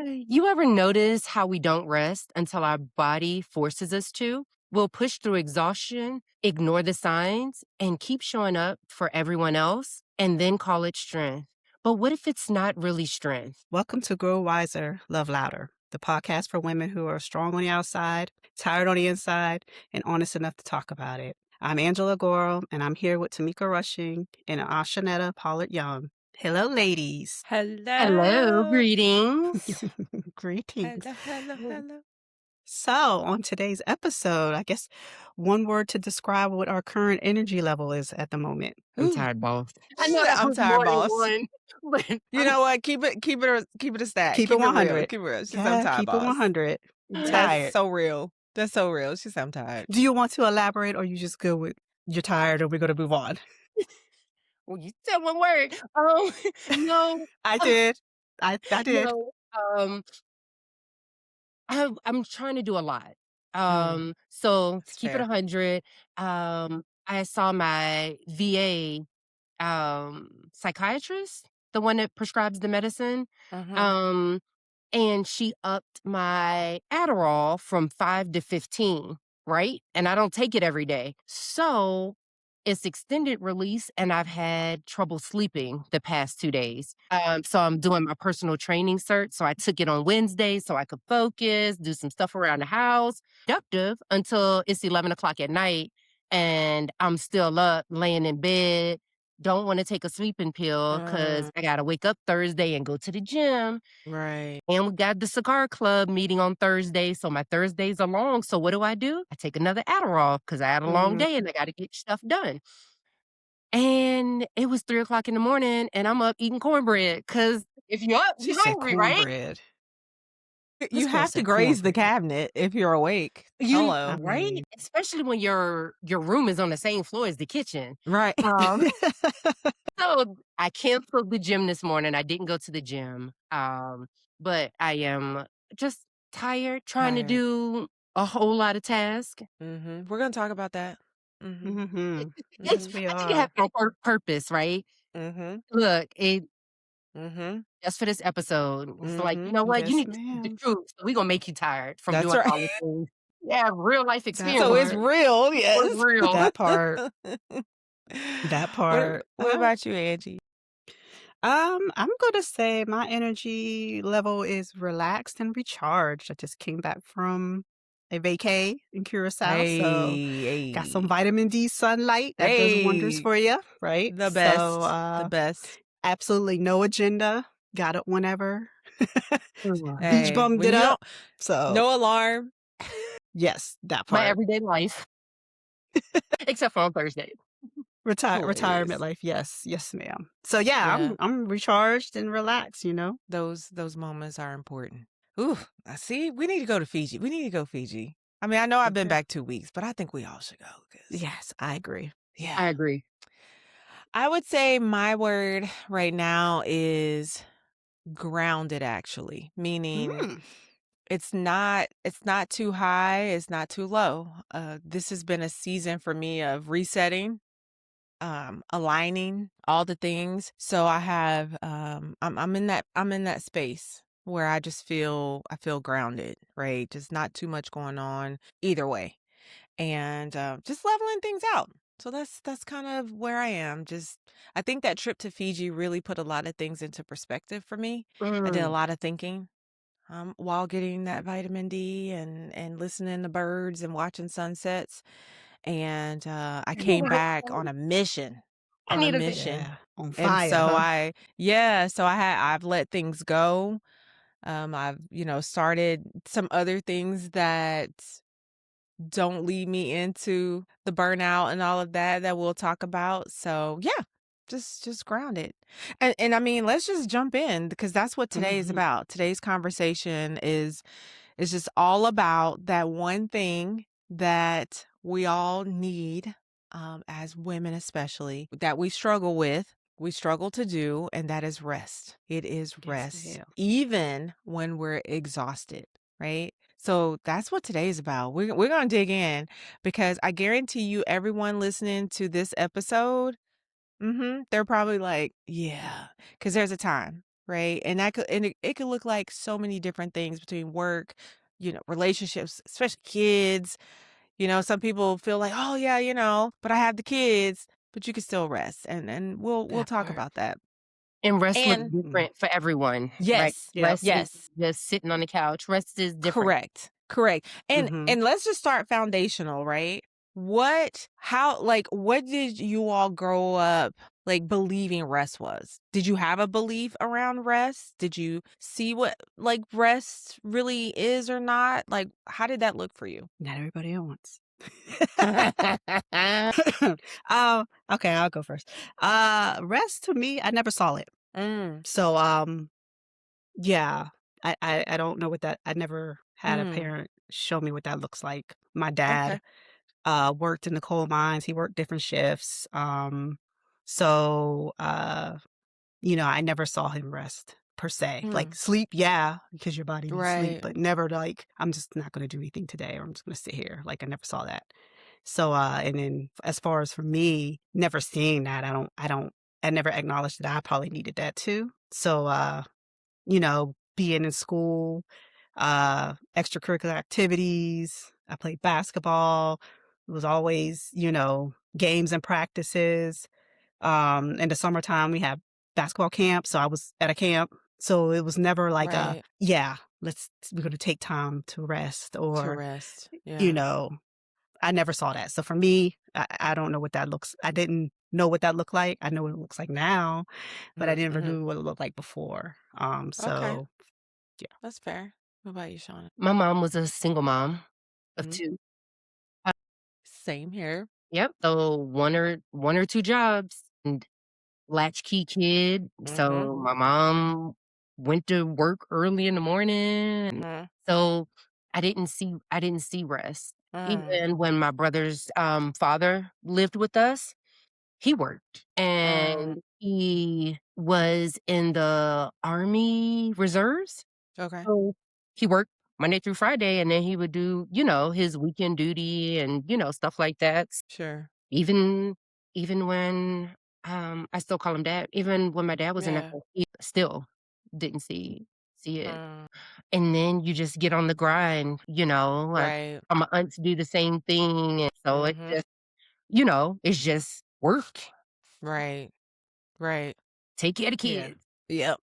You ever notice how we don't rest until our body forces us to? We'll push through exhaustion, ignore the signs, and keep showing up for everyone else and then call it strength. But what if it's not really strength? Welcome to Grow Wiser, Love Louder, the podcast for women who are strong on the outside, tired on the inside, and honest enough to talk about it. I'm Angela Gorham, and I'm here with Tameka Rushing and Ashaunettae Young. Hello, ladies. Hello, Hello. greetings. Greetings. Hello. So, on today's episode, I guess one word to describe what our current energy level is at the moment. I'm Ooh. tired, boss. I She know said, that I'm was tired, more than boss. one, but You know what? Keep it a stat. Keep it real. 100. Keep it real. She said, I'm Yeah, tired, keep it boss. 100. That's Tired. so real. That's so real. She said, I'm tired. Do you want to elaborate, or you just go with you're tired, or we're going to move on? well, you said one word. No, I did. I did. no. I'm trying to do a lot. So to That's keep it fair. 100, I saw my VA psychiatrist, the one that prescribes the medicine. Uh-huh. Um, and she upped my Adderall from 5 to 15, right? And I don't take it every day. So it's extended release, and I've had trouble sleeping the past 2 days. So I'm doing my personal training cert. So I took it on Wednesday so I could focus, do some stuff around the house, productive until it's 11 o'clock at night. And I'm still up laying in bed. Don't want to take a sleeping pill because I got to wake up Thursday and go to the gym. Right. And we got the cigar club meeting on Thursday. So my Thursdays are long. So what do? I take another Adderall because I had a long day and I got to get stuff done. And it was 3 o'clock in the morning and I'm up eating cornbread because if you're up, She you're said hungry, right? cornbread. You This girl have to said graze the cornbread. cabinet if you're awake. You Hello. right? mean- Especially when your room is on the same floor as the kitchen. Right. So I canceled the gym this morning. I didn't go to the gym. But I am just tired, trying to Tired. do a whole lot of tasks. We're going to talk about that. Mhm. It's Yes, we I think it has are. no purpose, right? Look, it just for this episode. It's like, you know what? You Yes, need to speak the ma'am. truth. So we're gonna make you tired from That's doing all right. the things. Yeah, real life That So it's experience. part. real, Was yes. real. That part. That What part. what about you, Angie? I'm gonna say my energy level is relaxed and recharged. I just came back from a vacay in Curacao, so got some Hey. vitamin D sunlight that does wonders Hey. for you, right? The best. So The best. absolutely no agenda. Got it whenever. Beach Hey, bummed when it you up. don't, So no alarm. yes, that My part. everyday life. Except for on Thursdays. Retirement Hilarious. life. Yes, ma'am. So yeah, Yeah. I'm recharged and relaxed, Those moments are important. Ooh, I see. We need to go to Fiji. We need to go Fiji. I mean, I know I've been Okay. back 2 weeks, but I think we all should go. Yes, I agree. Yeah. I agree. I would say my word right now is grounded, actually, meaning Mm. it's not too high, it's not too low. This has been a season for me of resetting, aligning all the things. So I have I'm in that space where I feel grounded, right? Just not too much going on either way. And just leveling things out. So that's kind of where I am. Just I think that trip to Fiji really put a lot of things into perspective for me. I did a lot of thinking while getting that vitamin D and listening to birds and watching sunsets. And I came back on a mission. I On a need a mission. Yeah, on And fire, so huh? I've let things go. I've, started some other things that don't lead me into the burnout and all of that we'll talk about. So yeah, just grounded. And I mean, let's just jump in because that's what today is Mhm. about. Today's conversation is just all about that one thing that we all need, as women especially, that we struggle to do, and that is rest. It is Yes, rest, ma'am. even when we're exhausted, right? So that's what today's about. We're going to dig in because I guarantee you, everyone listening to this episode, they're probably like, yeah, because there's a time, right? And it could look like so many different things between work, relationships, especially kids. Some people feel like, oh yeah, but I have the kids, but you can still rest. And we'll That talk part. about that. And rest looks And Mm. different for everyone, right? yes, Yep. Rest is yes. just sitting on the couch. Rest is different. Correct. Correct. And Mhm. and let's just start foundational, right? What did you all grow up like believing rest was? Did you have a belief around rest? Did you see what like rest really is or not? Like how did that look for you? Not everybody at once. Okay, I'll go first. Rest to me, I never saw it. Mm, So, yeah, I don't know what that I never had a mm, parent show me what that looks like. My dad, okay. worked in the coal mines, he worked different shifts, so, I never saw him rest per se. Like, Mm, sleep, yeah, because your body needs sleep, right. but never like, "I'm just not gonna do anything today," or, "I'm just gonna sit here." Like, I never saw that. So, and then as far as for me, never seeing that, I never acknowledged that I probably needed that too. So, being in school, extracurricular activities. I played basketball. It was always, games and practices. In the summertime, we had basketball camp. So I was at a camp. So it was never like Right. yeah, we're going to take time to rest To or, rest. you Yeah. know, I never saw that. So for me, I don't know what that looks, I didn't know what that looked like. I know what it looks like now, but I never Mm-hmm. knew what it looked like before. Okay. So yeah. That's fair. What about you, Shauna? My mom was a single mom of Mhm. 2. Uh, Same here. yep, so one or 2 jobs and latchkey kid, Mhm. so my mom went to work early in the morning, Mhm. so I didn't see rest. Mm. Even when my brother's, father lived with us, he worked, Mm. and he was in the Army Reserves. Okay. So, he worked Monday through Friday, and then he would do, his weekend duty and, stuff like that. Sure. Even even when, I still call him dad, even when my dad was in the Yeah. house, he still didn't see it. Mm. And then you just get on the grind, like, Right. my aunts do the same thing, and so it Mhm. just, it's just work. Right. Right. Take care of the Yeah. kids. Yep.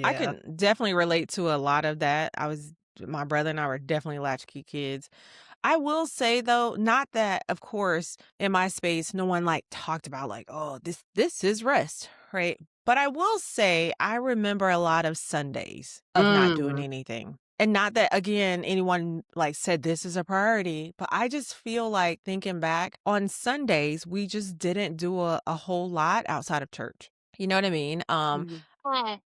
I Yeah. can definitely relate to a lot of that. My brother and I were definitely latchkey kids. I will say though, not that of course in my space no one like talked about like, oh, this is rest, right? But I will say I remember a lot of Sundays of not doing Mm. anything. And not that again anyone like said this is a priority, but I just feel like thinking back on Sundays we just didn't do a whole lot outside of church. You know what I mean? Mhm.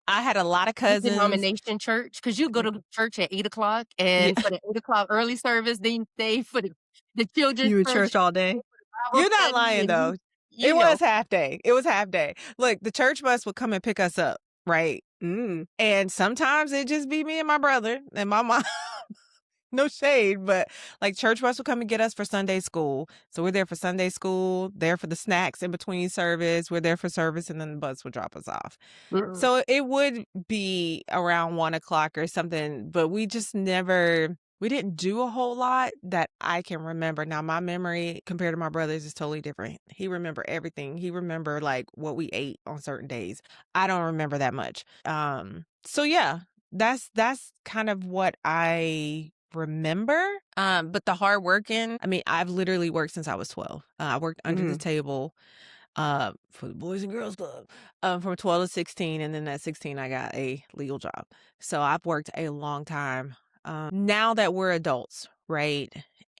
I had a lot of The cousins. denomination church, because you go Mm. to church at 8 o'clock, Yeah. and for the 8 o'clock early service, then you stay for the children's You in church, church all you day? stay for the Bible You're not study, lying and you though. you It know was half day. It was half day. Look, the church bus would come and pick us up, right? Mm. And sometimes it just be me and my brother and my mom. No shade, but like church bus would come and get us for Sunday school. So we're there for Sunday school, there for the snacks in between service. We're there for service, and then the bus would drop us off. Mm. So it would be around 1 o'clock or something, but we didn't do a whole lot that I can remember. Now, my memory compared to my brother's is totally different. He remember everything. He remember like what we ate on certain days. I don't remember that much. So yeah, that's kind of what I remember. But the hard working, I mean, I've literally worked since I was 12. I worked under the Mhm. table for the Boys and Girls Club from 12 to 16. And then at 16, I got a legal job. So I've worked a long time. Now that we're adults, right?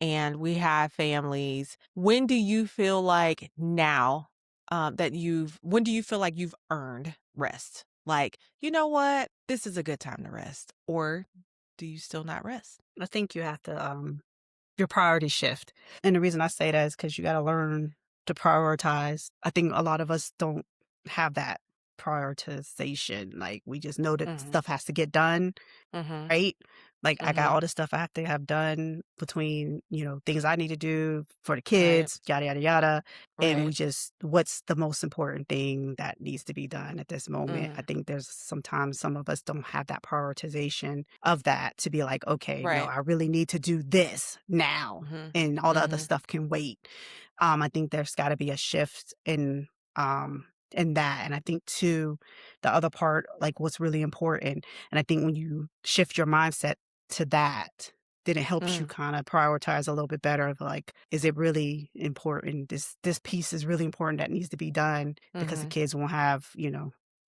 And we have families, when do you feel like now when do you feel like you've earned rest? Like, you know what? This is a good time to rest. Or do you still not rest? I think you have to, your priorities shift. And the reason I say that is because you got to learn to prioritize. I think a lot of us don't have that prioritization. Like we just know that Mm-hmm. stuff has to get done, Mm-hmm. right? Like, I got Mhm. all this stuff I have to have done between, things I need to do for the Right. kids, yada, yada, yada. And Right. what's the most important thing that needs to be done at this moment? I Mhm. think there's sometimes some of us don't have that prioritization of that to be like, okay, no, Right. I really need to do this now. Mhm. And all the other Mhm. stuff can wait. I think there's got to be a shift in that. And I think too, the other part, like what's really important, and I think when you shift your mindset to that, then it helps you Mm. kind of prioritize a little bit better of like, is it really important? This piece is really important that needs to be done because the Mhm. kids won't have,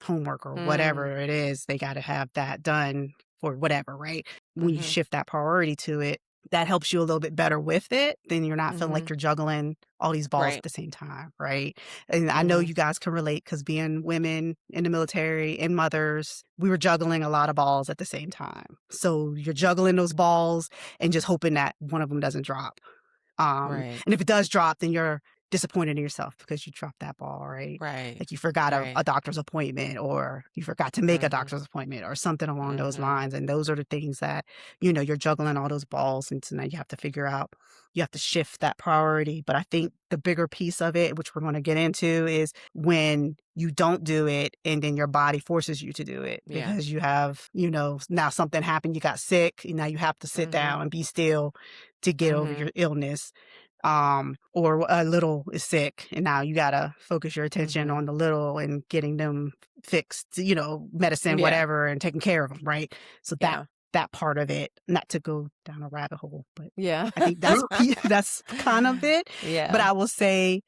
homework or Mm. whatever it is. They got to have that done for whatever, right? When you Mhm. shift that priority to it, that helps you a little bit better with it. Then you're not feeling like Mhm. you're juggling all these balls at Right. the same time, right? And I know Mhm. you guys can relate because being women in the military and mothers, we were juggling a lot of balls at the same time. So you're juggling those balls and just hoping that one of them doesn't drop. Right. And if it does drop, then you're disappointed in yourself because you dropped that ball, right? Right. Like you forgot Right. a doctor's appointment or you forgot to make a Mhm. doctor's appointment or something along those Mhm. lines. And those are the things that, you're juggling all those balls. And so now you have to figure out, you have to shift that priority. But I think the bigger piece of it, which we're going to get into, is when you don't do it and then your body forces you to do it Yeah. because you have, now something happened, you got sick, and now you have to sit Mhm. down and be still to get over Mhm. your illness. Or a little is sick and now you gotta focus your attention Mhm. on the little and getting them fixed, medicine, Yeah. whatever, and taking care of them, right? So Yeah. that part of it, not to go down a rabbit hole, but Yeah. I think that's kind of it. But Yeah. I will say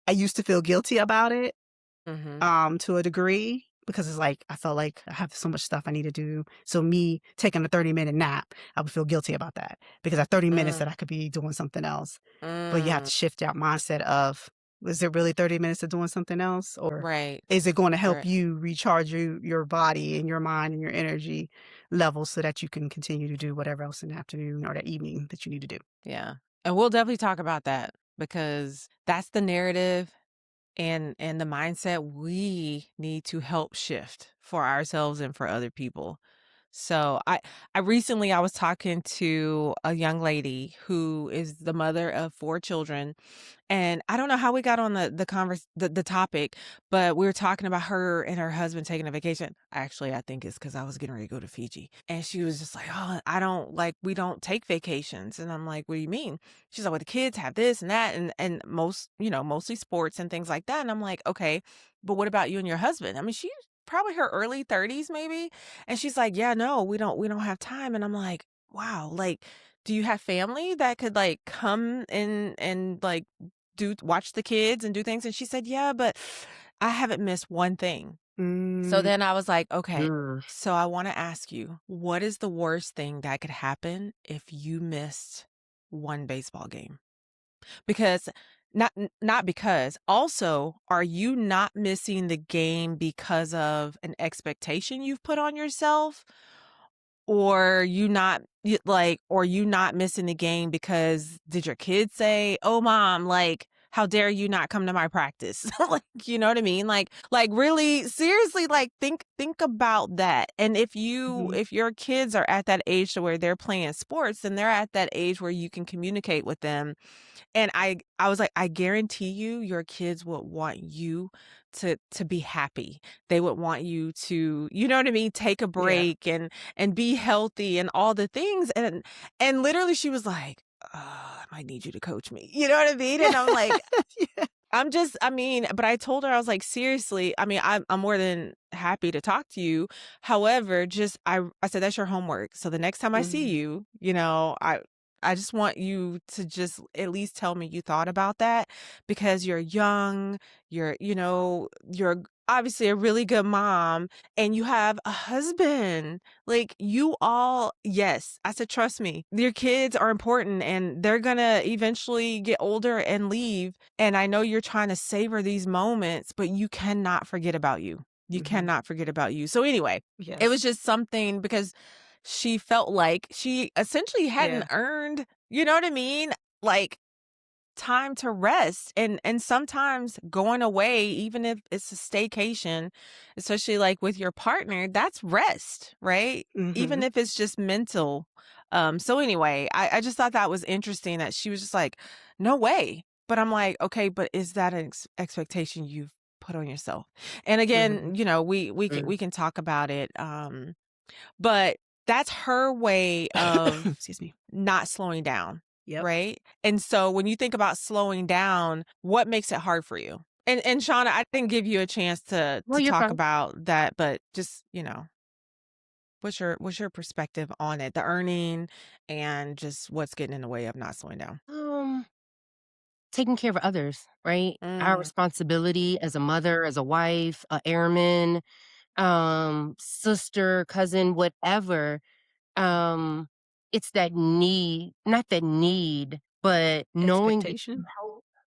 I used to feel guilty about it, Mhm. to a degree because it's like I felt like I have so much stuff I need to do. So me taking a 30-minute nap, I would feel guilty about that because at 30 minutes that Mm. I could be doing something else. But you have Mm. to shift that mindset of, is it really 30 minutes of doing something else? Or Right. is it going to help Right. you recharge your body and your mind and your energy level so that you can continue to do whatever else in the afternoon or the evening that you need to do? Yeah. And we'll definitely talk about that because that's the narrative and the mindset we need to help shift for ourselves and for other people. So I was talking to a young lady who is the mother of 4 children, and I don't know how we got on the topic, but we were talking about her and her husband taking a vacation. Actually, I think it's because I was getting ready to go to Fiji. And she was just like, "Oh, I don't like we don't take vacations." And I'm like, "What do you mean?" She's like, "Well, the kids have this and that and mostly sports and things like that." And I'm like, "Okay, but what about you and your husband?" I mean, she's probably her early 30s maybe. And she's like, "Yeah, no, we don't have time." And I'm like, "Wow, like do you have family that could like come in and like do watch the kids and do things?" And she said, "Yeah, but I haven't missed one thing." So Mm, then I was like, "Okay, Mm. so I want to ask you, what is the worst thing that could happen if you missed one baseball game?" Because not because also, are you not missing the game because of an expectation you've put on yourself? Or or you not missing the game because did your kids say, "Oh, mom, like, how dare you not come to my practice?" Like, you know what I mean? Like really seriously, like think about that. And mhm. if your kids are at that age to where they're playing sports, then they're at that age where you can communicate with them. And I was like, "I guarantee you your kids would want you to be happy. They would want you to, you know what I mean, take a Yeah. break and be healthy and all the things." And literally she was like, "I might need you to coach me." You know what I mean? And I'm like, Yeah. I mean, but I told her, I was like, "Seriously, I mean, I'm more than happy to talk to you. However, just I said that's your homework. So the next time I see Mhm. you, I just want you to just at least tell me you thought about that because you're young, you're obviously a really good mom and you have a husband. Like you all, yes." I said, "Trust me, your kids are important and they're gonna eventually get older and leave. And I know you're trying to savor these moments, but you cannot forget about you. You Mhm. cannot forget about you." So anyway, it was Yes. just something because she felt like she essentially hadn't Yeah. earned, you know what I mean? Like time to rest, and sometimes going away, even if it's a staycation, especially like with your partner, that's rest, right? Even Mhm. if it's just mental. So anyway, I just thought that was interesting that she was just like, no way. But I'm like, okay, but is that an expectation you've put on yourself? And again, Mhm. we can talk about it. But that's her way of Excuse me. not slowing down, Yep. right? And so when you think about slowing down, what makes it hard for you? And Shauna, I didn't give you a chance Well, to you're talk fine. about that, but just, what's your perspective on it? The earning and just what's getting in the way of not slowing down. Taking care of others, right? Our Mm, responsibility as a mother, as a wife, a airman, sister, cousin, whatever. Um, it's that need, not that need, but knowing that Expectation?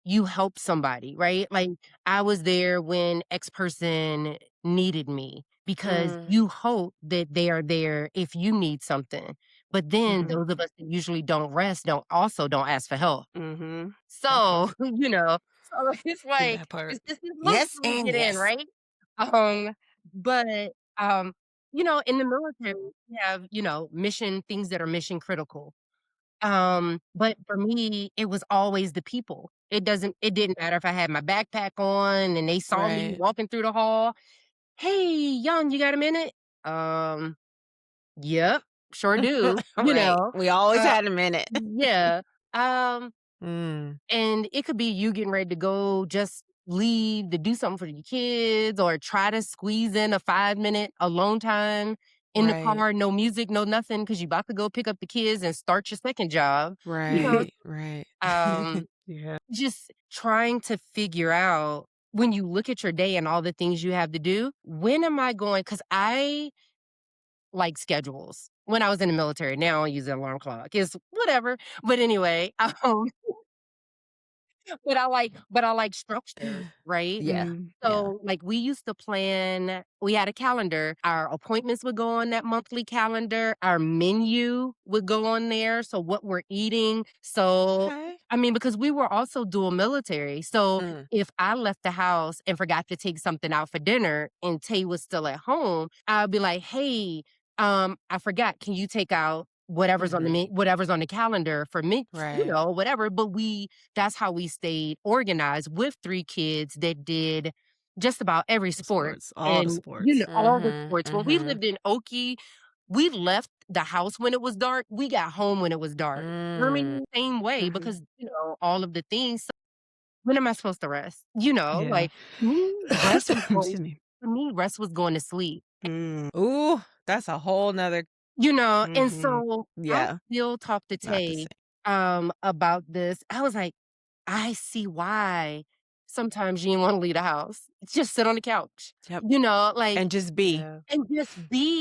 you help somebody, right? Like, I was there when X person needed me because mm, you hope that they are there if you need something. But then Mhm. those of us that usually don't rest don't ask for help. Mhm. That So, part. so it's like, That part. it's just this loop Yes we and get in, yes. right? Um, but, um, in the military, we have, mission things that are mission critical. But for me, it was always the people. It didn't matter if I had my backpack on and they saw me right. walking through the hall. "Hey, Young, you got a minute?" Um, "Yep, sure do," Right. We always Uh, had a minute. yeah. Um Mm, And it could be you getting ready to go just leave to do something for your kids or try to squeeze in a 5-minute alone time in the right. car, no music, no nothing, because you about to go pick up the kids and start your second job. You know, Right. Right. um, Yeah. just trying to figure out when you look at your day and all the things you have to do, when am I going? Because I like schedules. When I was in the military, now I use an alarm clock. It's whatever. But anyway, but I like structure, right? Yeah. Mm. Yeah. So, like, we used to plan we had a calendar. Our appointments would go on that monthly calendar. Our menu would go on there, so what we're eating. So, Okay. I mean, because we were also dual military, so Mm, if I left the house and forgot to take something out for dinner and Tay was still at home, I'd be like, "Hey, I forgot. Can you take out Mhm. whatever's on the calendar for me?" right. Whatever, but that's how we stayed organized with 3 kids that did just about every The sport sports, all the and, sports. all the Mhm, sports. When we mhm. lived in Okie, we left the house when it was dark, we got home when it was dark. Mm, Germany, same way Mhm. because, all of the things. So when am I supposed to rest? Yeah. Like, me, rest was going Excuse me. for me, rest was going to sleep. Mm. ooh, that's a whole nother. And Mhm. so I Yeah, still talk to not the Tay, same. about this. I was like, "I see why sometimes you didn't wanna leave the house. Just sit on the couch." Yep, Like, and just be. Yeah. and just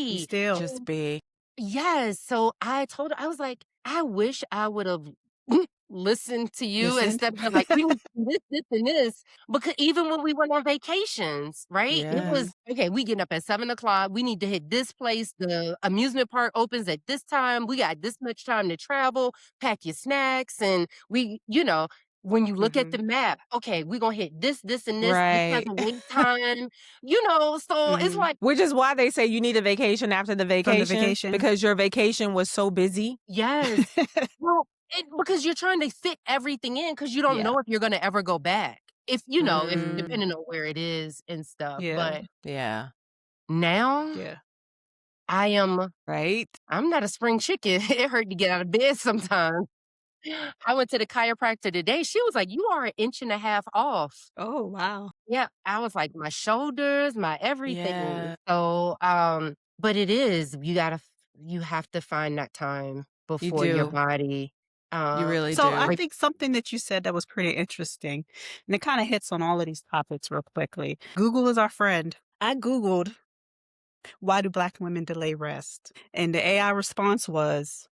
Be be. still. Just be. Yes, so I told her, I was like, "I wish I would've listened to you Listened. instead of being like, we need to do this, and this." Because even when we went on vacations, right? It Yes. was, Mhm. "Okay, we getting up at 7 o'clock. We need to hit this place. The amusement park opens at this time. We got this much time to travel. Pack your snacks." And when you look at the Mhm. map, "Okay, we're gonna hit this, this, and this has Right. a wait time." So it's Mhm. like, Which is why they say you need a vacation after the From the vacation, vacation. because your vacation was so busy. yes. Well, because you're trying to fit everything in because you don't Yeah. know if you're gonna ever go back. If Mm, depending on where it is and stuff, Yeah. but yeah. now Yeah. I am Right? I'm not a spring chicken. It hurt to get out of bed sometimes. I went to the chiropractor today. She was like, "You are an inch and a half off." Oh, wow. Yeah, I was like, "My shoulders, my everything." Yeah, So, but it is, you have to find that time you before your do. body, You uh, really So I do. breaks. think something that you said that was pretty interesting, and it kind of hits on all of these topics real quickly. Google is our friend. I Googled, why do Black women delay rest? And the AI response was,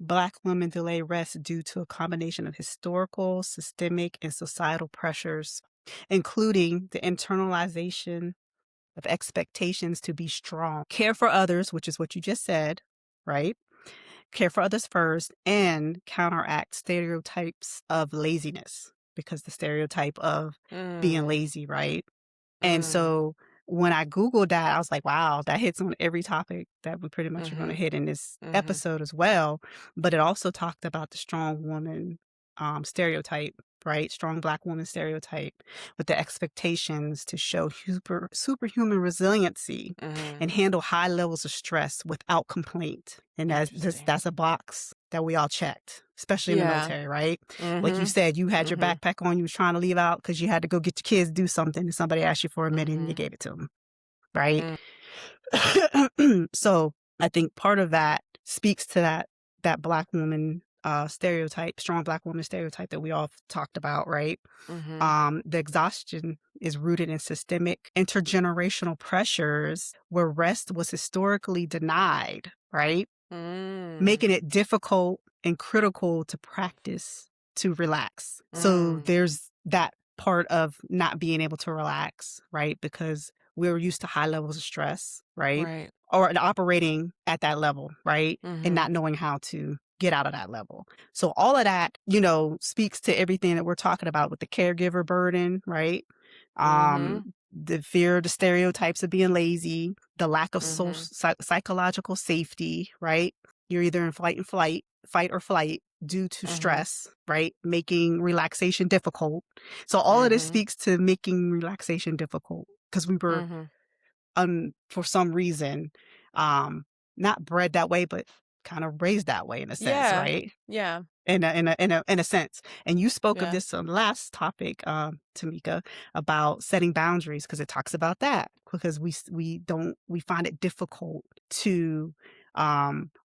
Black women delay rest due to a combination of historical, systemic, and societal pressures, including the internalization of expectations to be strong, care for others, which is what you just said, right? care for others first, and counteract stereotypes of laziness, because the stereotype of being Mm, lazy, right? And mm, so when I Googled that, I was like, wow, that hits on every topic that we pretty much are going to mhm, hit in this mhm, episode as well. But it also talked about the strong woman stereotype, right? Strong Black woman stereotype, with the expectations to show superhuman resiliency mhm. and handle high levels of stress without complaint. And Interesting. that's a box that we all checked, especially in the Yeah. military, right? Like you Mhm, said, you had your mhm, backpack on, you was trying to leave out because you had to go get your kids to do something, and somebody asked you for a minute and you mhm, gave it to them, right? mm, So I think part of that speaks to that Black woman stereotype, strong Black woman stereotype that we all talked about, right? mhm, The exhaustion is rooted in systemic intergenerational pressures where rest was historically denied, right? mm, Making it difficult and critical to practice to relax. So mm. there's that part of not being able to relax, right? Because we're used to high levels of stress, right? Right. Or operating at that level, right? And Mhm, not knowing how to get out of that level. So all of that, speaks to everything that we're talking about with the caregiver burden, right? mhm, The fear, the stereotypes of being lazy, the lack of mhm, psychological safety, right? You're either in fight or flight due to mhm, stress, right? Making relaxation difficult. So all of this mhm, speaks to making relaxation difficult because we were, mhm. for some reason, um, not bred that way, but kind of raised that way in a sense, Yeah. right? Yeah. In a sense. And you spoke of Yeah. this last topic, Tameka, about setting boundaries, because it talks about that, because we find it difficult to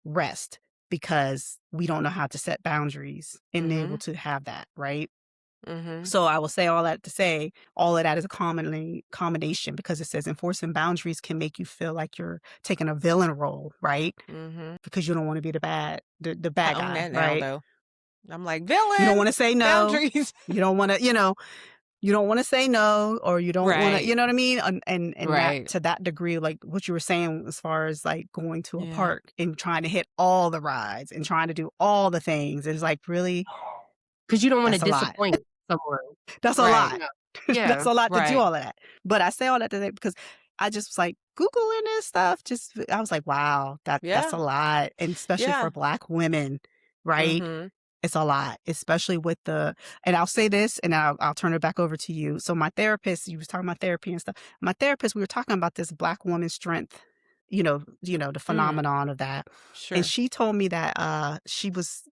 rest because we don't know how to set boundaries and able Mhm, to have that, right? mhm, So I will say all that to say all of that is a combination, because it says enforcing boundaries can make you feel like you're taking a villain role, right? mhm. Because you don't want to be the I bad own guy, that now, right? though. I'm like, You don't "Villain! want to say no. Boundaries." You don't want to, you don't want to say no, or you don't want to, Right. you know what I mean? And that, Right. to that degree, like what you were saying, as far as like going to a Yeah. park and trying to hit all the rides and trying to do all the things, is like, really, 'Cause you don't wanna that's a lot. disappoint someone. That's a Right. lot. Yeah. That's Yeah. a lot to do Right. all of that. But I say all that to say because I just was like Googling this stuff. I was like, wow, that's Yeah. a lot. And especially for Yeah. Black women, right? Mhm. It's a lot, especially with and I'll say this and I'll turn it back over to you. So my therapist, you was talking about therapy and stuff. My therapist, we were talking about this Black woman strength, the Mm. phenomenon of that. And Sure. she told me that she was,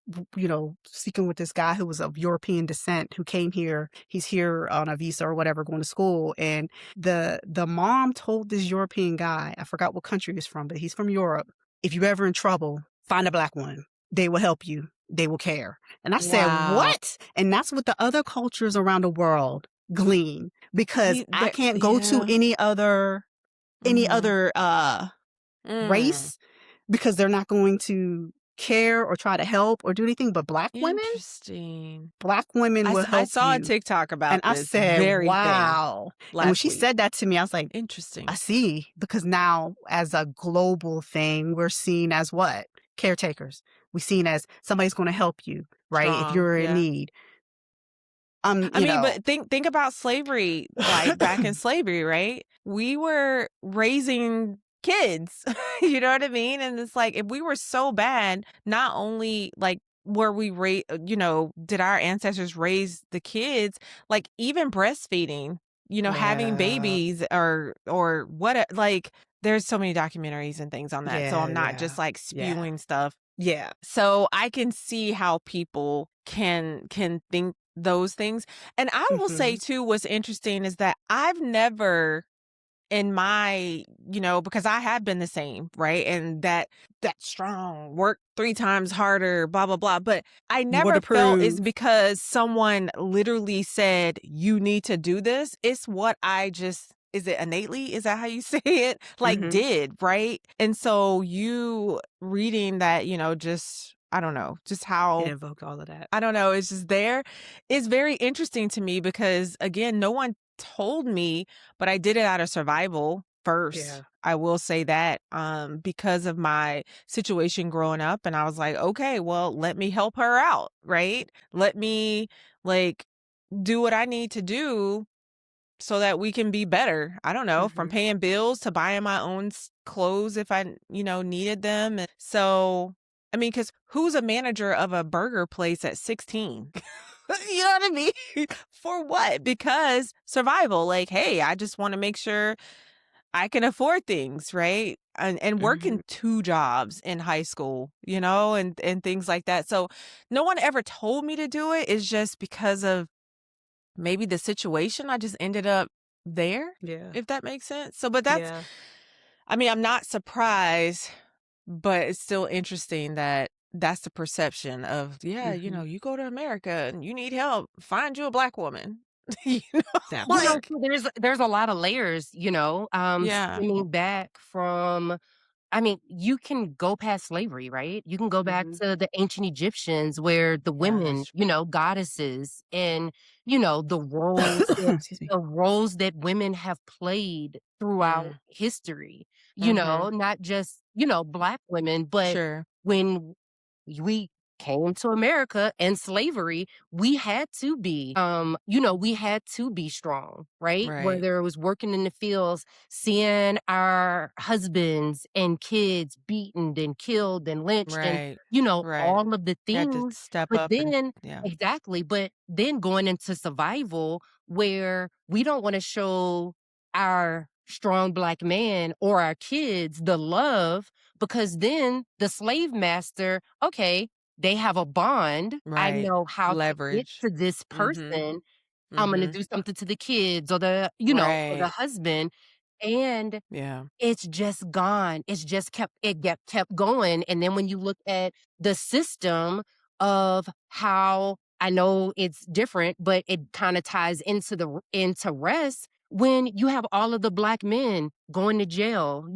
speaking with this guy who was of European descent, who came here. He's here on a visa or whatever, going to school. And the mom told this European guy, I forgot what country he's from, but he's from Europe. If you're ever in trouble, find a Black woman. They will help you. They will care. And I said, Wow. what? And that's what the other cultures around the world glean, because I can't go to Yeah. any Mhm. other Mm. race, because they're not going to care or try to help or do anything. But Interesting. Black women will I help saw a you. TikTok And about I this said, very thing wow. And when last she week. said that to me, I was like, I Interesting. see, because now as a global thing, we're seen as what? Caretakers. We're seen as somebody's going to help you, right? If Strong. you're in Yeah. need. I mean, but think about slavery, like back in slavery, right? We were raising kids. You know what I mean? And it's like if we were so bad, not only like were we did our ancestors raise the kids, like even breastfeeding, having Yeah. babies or what like there's so many documentaries and things on that. So Yeah, I'm not just yeah, like yeah, spewing stuff. yeah. So I can see how people can think those things. And I will say Mhm. too, what's interesting is that I've never in my, because I have been the same, right? And that strong, work 3 times harder, blah, blah, blah. But I More never to felt it's prove. because someone literally said, you need to do this. It's what I just, is it innately? Is that how you say it? Like Mhm. did, right? And so you reading that, just, I don't know, just It how invoked all of that. I don't know, it's just there. It's very interesting to me because again, no one told me, but I did it out of survival first. Yeah. I will say that because of my situation growing up, and I was like, okay, well, let me help her out, right? Let me like do what I need to do so that we can be better. I don't know, from Mhm. paying bills to buying my own clothes if I, needed them. And so, I mean, because who's a manager of a burger place at 16? You know what I mean? For what? Because survival. Like, hey, I just want to make sure I can afford things, right? And working Mhm. 2 jobs in high school, and things like that. So no one ever told me to do it. It's just because of maybe the situation, I just ended up there, Yeah. if that makes sense. So, but Yeah. I mean, I'm not surprised, but it's still interesting that that's the perception of, yeah, Mhm. you go to America and you need help, find you a black woman. You know, That like, part. So there's a lot of layers, yeah. stemming back from I mean, you can go past slavery, right? You can go back Mhm. to the ancient Egyptians where the Yeah, women, that's goddesses and, the roles that Excuse me. women have played throughout mm, history, mhm. not just, black women, but Sure. when we came to America and slavery, we had to be strong, right? Right. Whether it was working in the fields, seeing our husbands and kids beaten and killed and lynched and, Right. Right. all of the You had to things. step But up and then yeah. exactly, but then going into survival where we don't wanna show our strong black man or our kids the love because then the slave master, okay, they have a bond. I Right. know how to get Leverage. to this Mhm. person. I'm gonna Mhm. do something to the kids or or the Right. husband. And Yeah. it's just gone. It kept going, and then when you look at the system of how I know it's different, but it kinda ties into rest when you have all of the black men going to jail,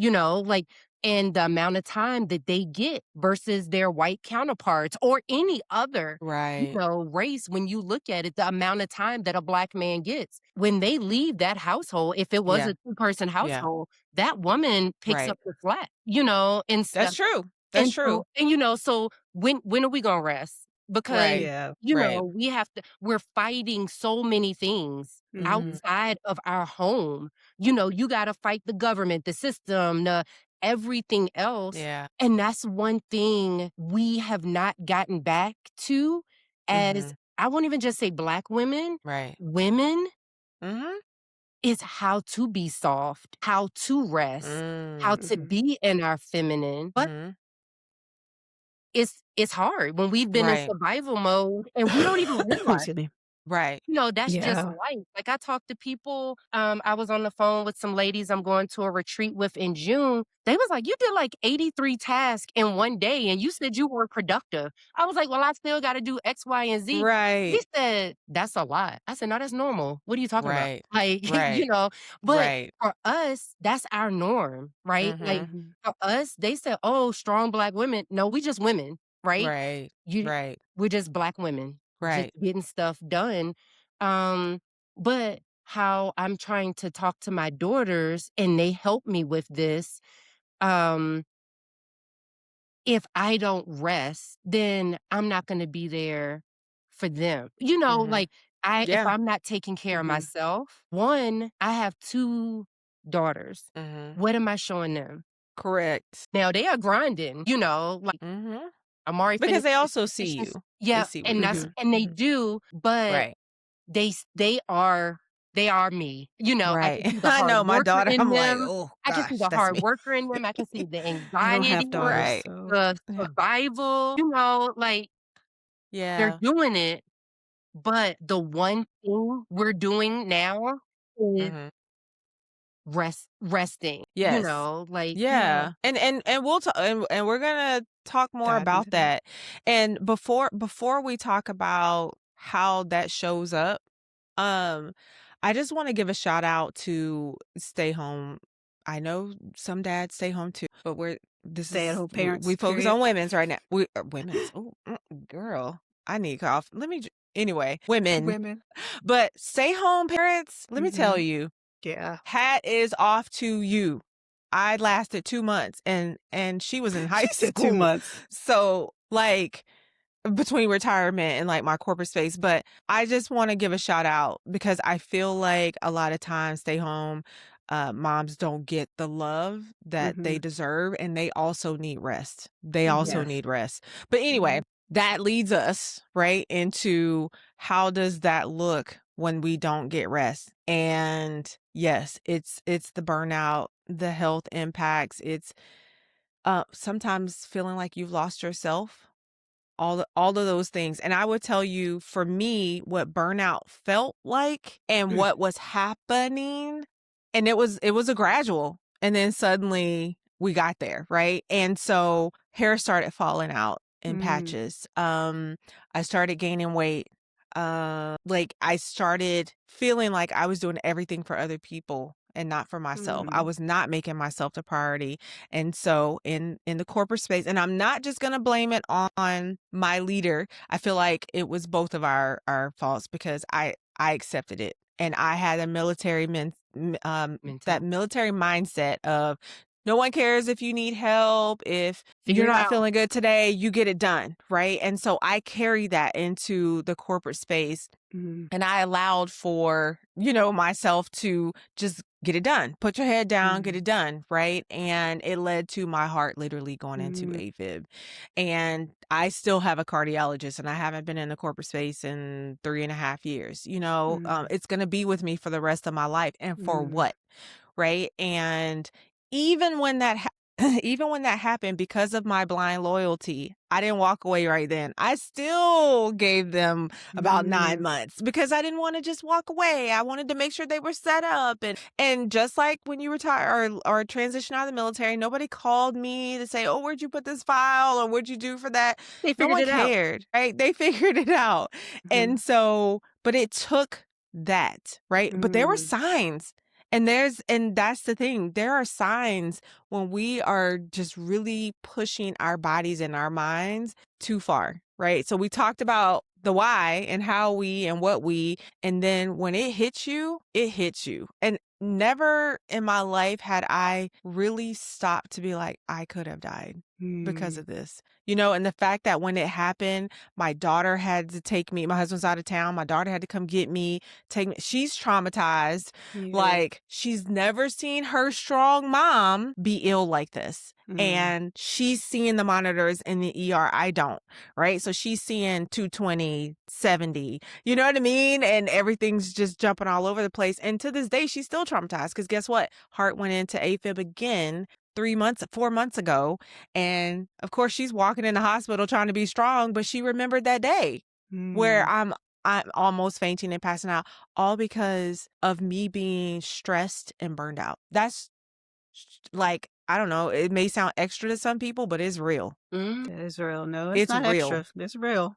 and the amount of time that they get versus their white counterparts or any other, Right. race, when you look at it, the amount of time that a black man gets. When they leave that household, if it was Yeah. a two-person Yeah. household, that woman picks Right. up the slack, and That's stuff. true. That's And so true. so when are we gonna rest? Because, Right. Yeah. Right. we're fighting so many things Mhm. outside of our home. You gotta fight the government, the system, the everything else. Yeah. And that's one thing we have not gotten back to as Mhm. I won't even just say black women, Right. women Mhm. is how to be soft, how to rest, how Mm. to Mhm. be in our feminine. But Mhm. it's hard when we've been in Right. survival mode and we don't even realize. Excuse me. Right. That's just Yeah. life. Like, I talk to people, I was on the phone with some ladies I'm going to a retreat with in June. They was like, "You did, like, 83 tasks in one day, and you said you were productive." I was like, "Well, I still gotta do X, Y, and Z." He Right. said, "That's a lot." I said, "No, that's normal. What are you talking about?" Right. Like, Right. but Right. for us, that's our norm, right? Like, Mhm. Mhm. for us, they said, "Oh, strong black women." No, we just women, right? Right. You Right. We're just black women, just Right. getting stuff done. Um, but how I'm trying to talk to my daughters and they help me with this, um, if I don't rest, then I'm not gonna be there for them. Mhm. Like if Yeah. I'm not taking care of Mhm. myself, one, I have 2 daughters. Mhm. What am I showing them? Correct. Now they are grinding, like Mhm. Amari Because finished they his also see dissertation. you. They Yeah, see what and you're that's doing. Mhm. and they Mhm. do, but Right. they are me. I Right. can see the I hard know my worker daughter, in I'm like, them. "Oh I can see gosh, the that's hard me." worker in them. I can see the I don't have anxiety, daughters, Right. so the Yeah. survival, like, they're Yeah. doing it, but the one thing we're doing now is Mhm. resting, Yes. like, yeah, Yeah. And we'll talk and we're gonna talk more dive about into that. that. And before we talk about how that shows up, um, I just want to give a shout out to stay home. I know some dads stay home too, but Stay-at-home we parents, focus period. on women's right now. We women's. Oh, girl, I need cough. Let me anyway, women. Women. But stay home parents, let me tell Mhm. you. Yeah. Hat is off to you. I lasted 2 months and she was in high She said 2 school. months. So, like, between retirement and like my corporate space, but I just want to give a shout out because I feel like a lot of times stay home moms don't get the love that they Mhm. deserve, and they also need rest. They also Mhm. Yes. need rest. But anyway, Mhm. that leads us right into how does that look when we don't get rest? And yes, it's the burnout, the health impacts, it's sometimes feeling like you've lost yourself, all of those things. And I would tell you, for me, what burnout felt like and Mm. what was happening, and it was a gradual, and then suddenly we got there, right? And so hair started falling out in Mm. patches. I started gaining weight. Like, I started feeling like I was doing everything for other people and not for myself. I Mm. was not making myself the priority. And so in the corporate space, and I'm not just going to blame it on my leader. I feel like it was both of our faults because I accepted it. And I had a that Mental. military mindset of no one cares if you need help, if Figure you're it not out. feeling good today, you get it done, right? And so I carry that into the corporate space, Mm. and I allowed for, myself to just get it done. Put your head down, get Mm. it done, right? And it led to my heart literally going into Mm. AFib. And I still have a cardiologist, and I haven't been in the corporate space in 3.5 years. Mm. It's going to be with me for the rest of my life. And for Mm. what? Right? And even when that even when that happened, because of my blind loyalty, I didn't walk away right then. I still gave them about 9 Mm. months because I didn't want to just walk away. I wanted to make sure they were set up, and just like when you retire or transition out of the military, nobody called me to say, "Oh, where'd you put this file?" or "What'd you do for that?" They No figured one it out. cared, right? They figured it out. Mhm. And so, but it took that, right? But there were Mm. signs. And that's the thing. There are signs when we are just really pushing our bodies and our minds too far, right? So we talked about the why and how we and what we, and then when it hits you, it hits you. And never in my life had I really stopped to be like, I could have died because Mm. of this. And the fact that when it happened, my daughter had to take me, my husband's out of town, my daughter had to come get me, take me. She's traumatized. Yeah. Like, she's never seen her strong mom be ill like this. Mm. And she's seeing the monitors in the ER. I don't, right? So she's seeing 220, 70, you know what I mean? And everything's just jumping all over the place. And to this day, she's still traumatized because guess what? Heart went into AFib again 4 months ago. And of course, she's walking in the hospital trying to be strong, but she remembered that day where Mm. I'm almost fainting and passing out, all because of me being stressed and burned out. That's like, I don't know, it may sound extra to some people, but it's real. Mhm. That is real. No, it's It's not real. extra. It's real.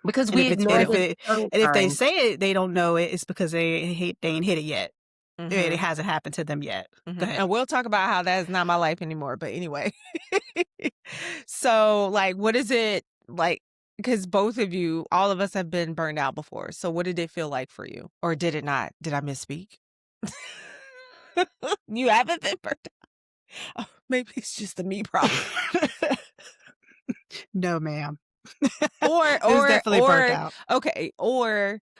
Because And we if it's ignore the subtle and if they signs. say it, they don't know it, it's because they ain't hit it yet. It Hmm. hasn't happened to them yet. Go ahead. And we'll talk about how that is not my life anymore. But anyway, so like, what is it like? Because both of you, all of us have been burned out before. So what did it feel like for you? Or did it not? Did I misspeak? You haven't been burned out. Oh, maybe it's just a me problem. No, ma'am. Or It was definitely burnt or out. okay,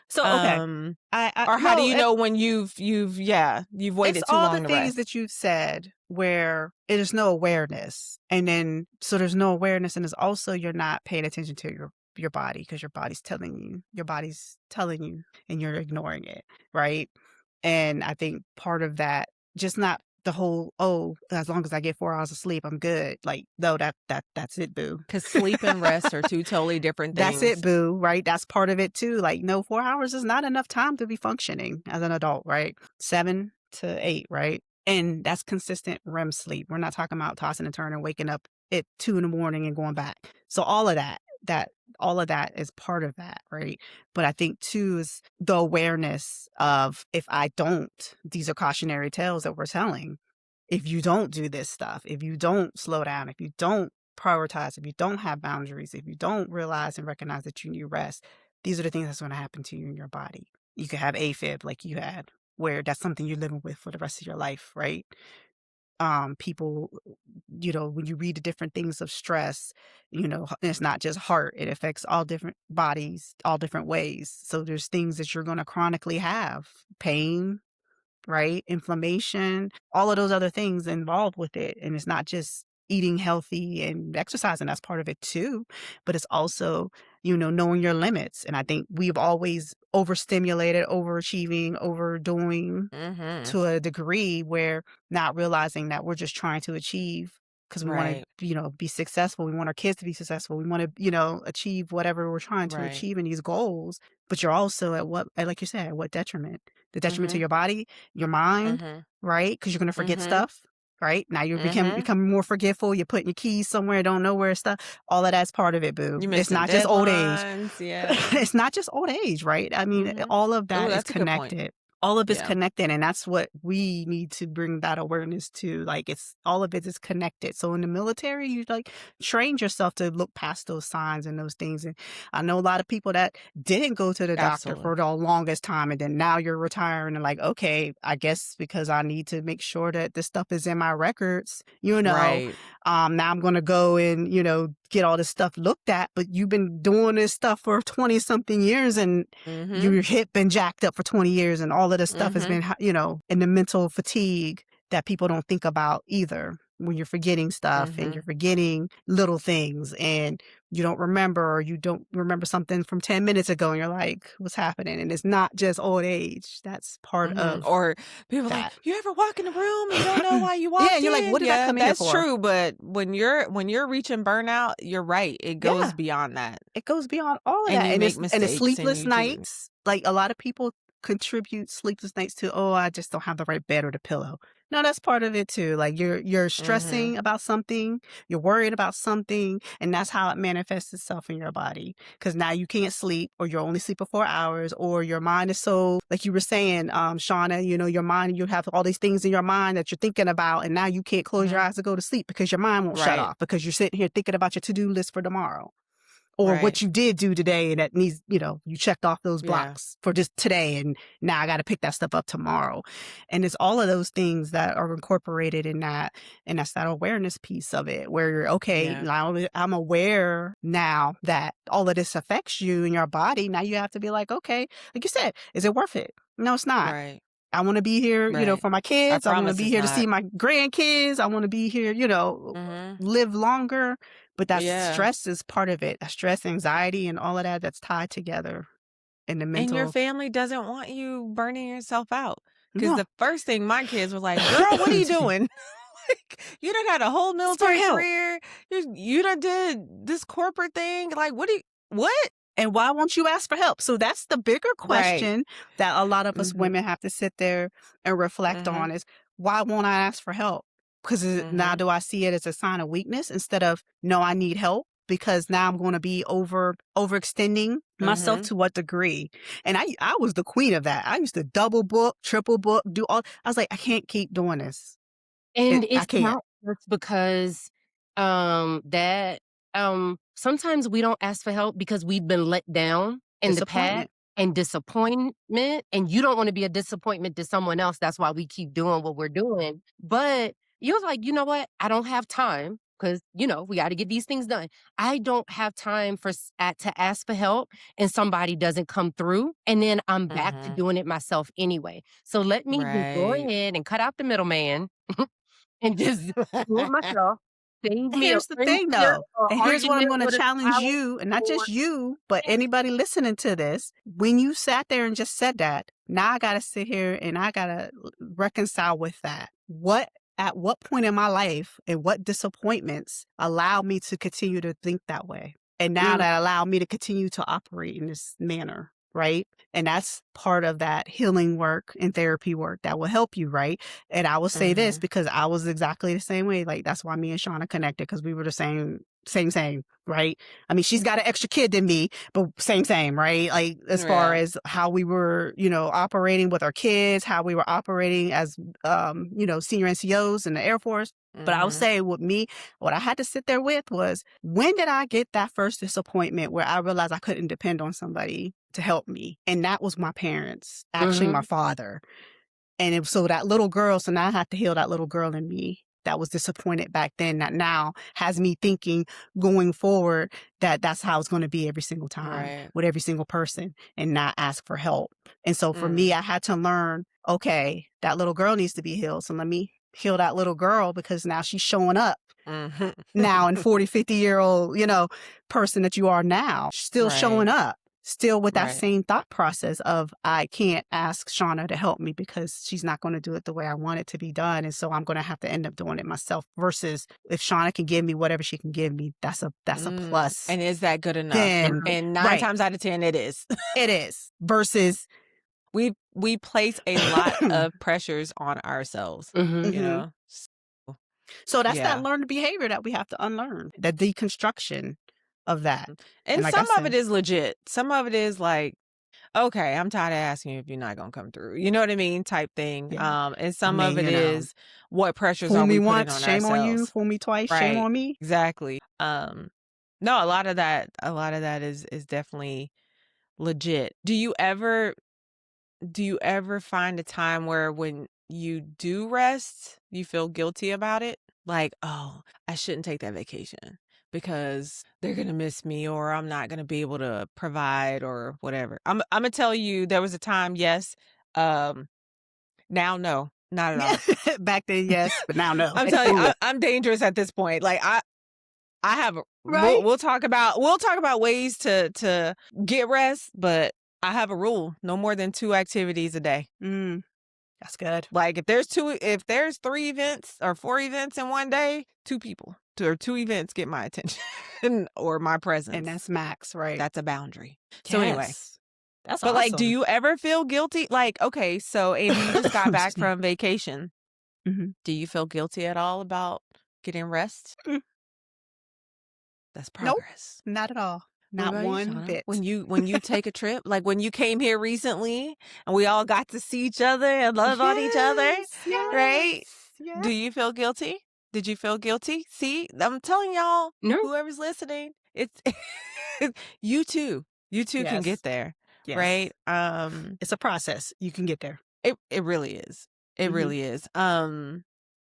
So, okay. um I or how do no, you know when you've it's waited too all the long to things rest? that you've said where there's no awareness. And then so there's no awareness, and it's also you're not paying attention to your body because your body's telling you and you're ignoring it, right? And I think part of that, just not the whole, oh, as long as I get 4 hours of sleep, I'm good. Like, no, that's it, boo. Because sleep and rest are two totally different That's it, things. boo, right? That's part of it too. Like, no, 4 hours is not enough time to be functioning as an adult, right? 7 to 8, right? And that's consistent REM sleep. We're not talking about tossing and turning, waking up at 2 in the morning and going back. So all of that is part of that, right? But I think too is the awareness of, if I don't, these are cautionary tales that we're telling. If you don't do this stuff, if you don't slow down, if you don't prioritize, if you don't have boundaries, if you don't realize and recognize that you need rest, these are the things that's going to happen to you in your body. You could have AFib like you had. where that's something you're living with for the rest of your life, right? People, when you read the different things of stress, it's not just heart, it affects all different bodies, all different ways. So there's things that you're going to chronically have, pain, right? Inflammation, all of those other things involved with it. And it's not just eating healthy and exercising, that's part of it too. But it's also, knowing your limits. And I think we've always overstimulated, overachieving, overdoing Mhm. to a degree where not realizing that we're just trying to achieve because we want Right. to, be successful. We want our kids to be successful. We want to, achieve whatever we're trying to Right. achieve in these goals. But you're also like you said, at what detriment? The detriment to Mhm. your body, your mind, Mhm. right? Because you're going to forget Mhm. stuff, right? Now you're Mhm. becoming more forgetful. You're putting your keys somewhere, don't know where stuff. All of that's part of it, boo. You It's missing not just old age. deadlines, yeah. It's not just old age, right? I mean, Mhm. all of Ooh, that is that's a good point. connected. All of it's Yeah. connected, and that's what we need to bring that awareness to. Like, it's all of it is connected. So in the military, you train yourself to look past those signs and those things. And I know a lot of people that didn't go to the doctor Absolutely. for the longest time, and then now you're retiring and like, okay, I guess because I need to make sure that this stuff is in my records, Right. now I'm going to go and, get all this stuff looked at, but you've been doing this stuff for 20 something years and Mhm. your hip been jacked up for 20 years and all of this stuff has Mhm. been, in the mental fatigue that people don't think about either when you're forgetting stuff and you're Mhm. forgetting little things and you don't remember or you don't remember something from 10 minutes ago and you're like, what's happening? And it's not just old age. That's part Mhm. of Or people like, that. "You ever walk in a room and don't know why you Yeah. walked And you're like, in?" what did I Yeah, come in here that's for? true, but when you're reaching burnout, you're right. It goes Yeah. beyond that. It goes beyond all of And that, you and make it's mistakes and sleepless you do. nights. Like, a lot of people contribute sleepless nights to, "Oh, I just don't have the right bed or the pillow." No, that's part of it too. Like, you're Mhm. stressing about something, you're worried about something, and that's how it manifests itself in your body. Because now you can't sleep, or you're only sleeping 4 hours, or your mind is so like you were saying, Shauna, your mind, you have all these things in your mind that you're thinking about, and now you can't close your Mhm. eyes to go to sleep because your mind won't shut Right. off because you're sitting here thinking about your to-do list for tomorrow or Right. what you did do today that needs, you checked off those Yeah. blocks for just today. And now I got to pick that stuff up tomorrow. And it's all of those things that are incorporated in that. And that's that awareness piece of it where you're okay. Yeah. Now I'm aware now that all of this affects you and your body. Now you have to be like, okay, like you said, is it worth it? No, it's not. Right. I want to be here, Right. for my I kids. I want to promise be it's here to see not. my grandkids. I want to be here, Mhm. live longer. But that Yeah. stress is part of it. That stress, anxiety, and all of that that's tied together in the And your mental. family doesn't want you burning yourself out. Because No. the first thing my kids were like, "Girl, what are you doing? Like, you done had a whole Ask for military help. career. You done did this corporate thing. Like, what do you what?" And why won't you ask for help? So that's the bigger Right. question that a lot of us Mhm. women have to sit there and reflect Mhm. on is why won't I ask for help? Because now Mhm. do I see it as a sign of weakness instead of no, I need help? Because now I'm going to be overextending myself Mhm. to what degree? And I was the queen of that. I used to double book, triple book, do all. I was like, I can't keep doing this. And I it's can't. not just because, that, sometimes we don't ask for help because we've been let down in the past Disappointment. and disappointment, and you don't wanna be a disappointment to someone else, that's why we keep doing what we're doing, but you're like, "You know what? I don't have time because we gotta get these things done. I don't have time to ask for help, and somebody doesn't come through, and then I'm back to Mhm. doing it myself anyway. So let me just go Right. ahead and cut out the middleman and just do it myself. Save me a Here's the thing friendship though, or and here's what I'm argument going to with a challenge spouse you, and not or just you, but and anybody listening to this. When you sat there and just said that, now I got to sit here and I got to reconcile with that. At what point in my life and what disappointments allow me to continue to think that way? And now mm, that allow me to continue to operate in this manner, right? And that's part of that healing work and therapy work that will help you, right? And I will say this Mhm. because I was exactly the same way. Like, that's why me and Shauna connected because we were the same, right? I mean, she's got an extra kid than me, but same, right? Like, as far Yeah. as how we were, operating with our kids, how we were operating as, senior NCOs in the Air Force. But I would Mhm. say with me, what I had to sit there with was when did I get that first disappointment where I realized I couldn't depend on somebody to help me? And that was my parents, actually my mhm. father. So that little girl, so now I have to heal that little girl in me that was disappointed back then, that now has me thinking going forward that that's how it's going to be every single time Right. with every single person, and not ask for help. And so for me, I had to learn, okay, that little girl needs to be healed. So let me heal that little girl, because now she's showing up now, and 40, 50-year-old, person that you are now, still showing Right. up. Still with that Right. same thought process of, I can't ask Shauna to help me because she's not going to do it the way I want it to be done. And so I'm going to have to end up doing it myself, versus if Shauna can give me whatever she can give me, that's a plus. And is that good enough? Then, And 9 right, times out of 10, it is. it is. Versus, We place a lot of pressures on ourselves, Mhm. you know? so that's that Yeah. learned behavior that we have to unlearn, the deconstruction of that. And like I some of it said, is legit. Some of it is like, okay, I'm tired of asking you if you're not gonna come through. You know what I mean? Type thing. yeah. And I some of mean, it is, what pressures fool are me we putting once, on shame on you. ourselves? Fool me twice, shame Right. on me. Exactly. No, a lot of that is definitely legit. Do you ever find a time where when you do rest, you feel guilty about it? Like, oh, I shouldn't take that vacation because they're going to miss me, or I'm not going to be able to provide, or whatever. I'm going to tell you, there was a time, yes. Now, no, not at all. Back then, yes, but now no. I'm telling you, I'm dangerous at this point. Like, I have, Right? we'll talk about ways to get rest, but I have a rule: no more than 2 activities a day. That's good. Like, if there's 3 events or 4 events in one day, 2 people or 2 events get my attention or my presence. And that's max, right? That's a boundary. So anyway, Yes. That's but like, do awesome. you ever feel guilty? Like, okay, so Amy, you just got back Excuse me. from vacation. Mhm. Do you feel guilty at all about getting rest? Mm. That's Nope. progress. Not at all. What Not about you, one Shauna? bit. When you take a trip, like when you came here recently and we all got to see each other and love on each other, right? Yes. Do you feel guilty? Did you feel guilty? See, I'm telling y'all, No. whoever's listening, it's you too. You too can Yes. get there, Yes. right? It's a process. You can get there. It really is. It Mhm. really is.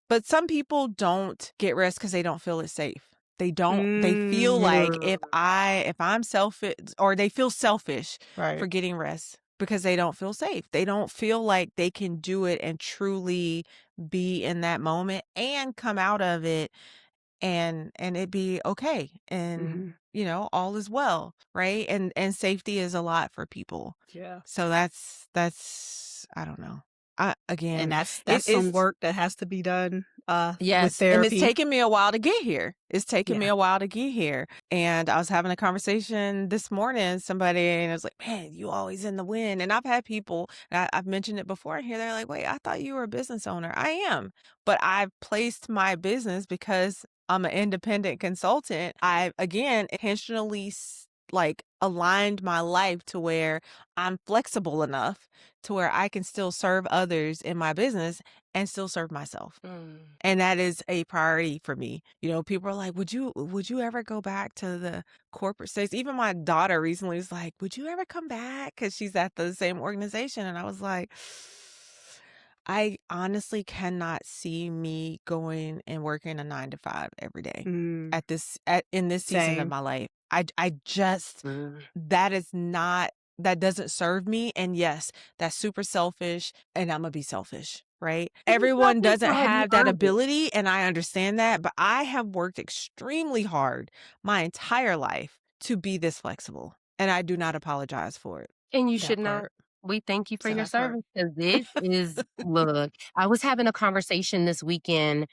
But some people don't get rest because they don't feel it's safe. They don't. They feel like if I'm selfish, or they feel selfish for Right. getting rest because they don't feel safe. They don't feel like they can do it and truly be in that moment and come out of it and it be okay, and Mhm. all is well, right? And safety is a lot for people. Yeah. So that's I don't know. Again, And that's it some is. work that has to be done with Yes, and it's therapy. taken me a while to get here. It's taken me Yeah. a while to get here. And I was having a conversation this morning, somebody, and I was like, man, you always in the wind. And I've had people, and I've mentioned it before in here, they're like, wait, I thought you were a business owner. I am, but I've placed my business because I'm an independent consultant. I, again, intentionally like aligned my life to where I'm flexible enough to where I can still serve others in my business and still serve myself. And that is a priority for me. People are like, would you ever go back to the corporate space? Even my daughter recently was like, would you ever come back? Because she's at the same organization. And I was like, I honestly cannot see me going and working a 9 to 5 every day Mm. in this season of Same. my life. I just, that doesn't serve me. And yes, that's super selfish, and I'm gonna be selfish, right? Everyone doesn't have that ability, and I understand that, but I have worked extremely hard my entire life to be this flexible, and I do not apologize for it. And you That should not. part. We thank you for So your that part. service, because this is look, I was having a conversation this weekend,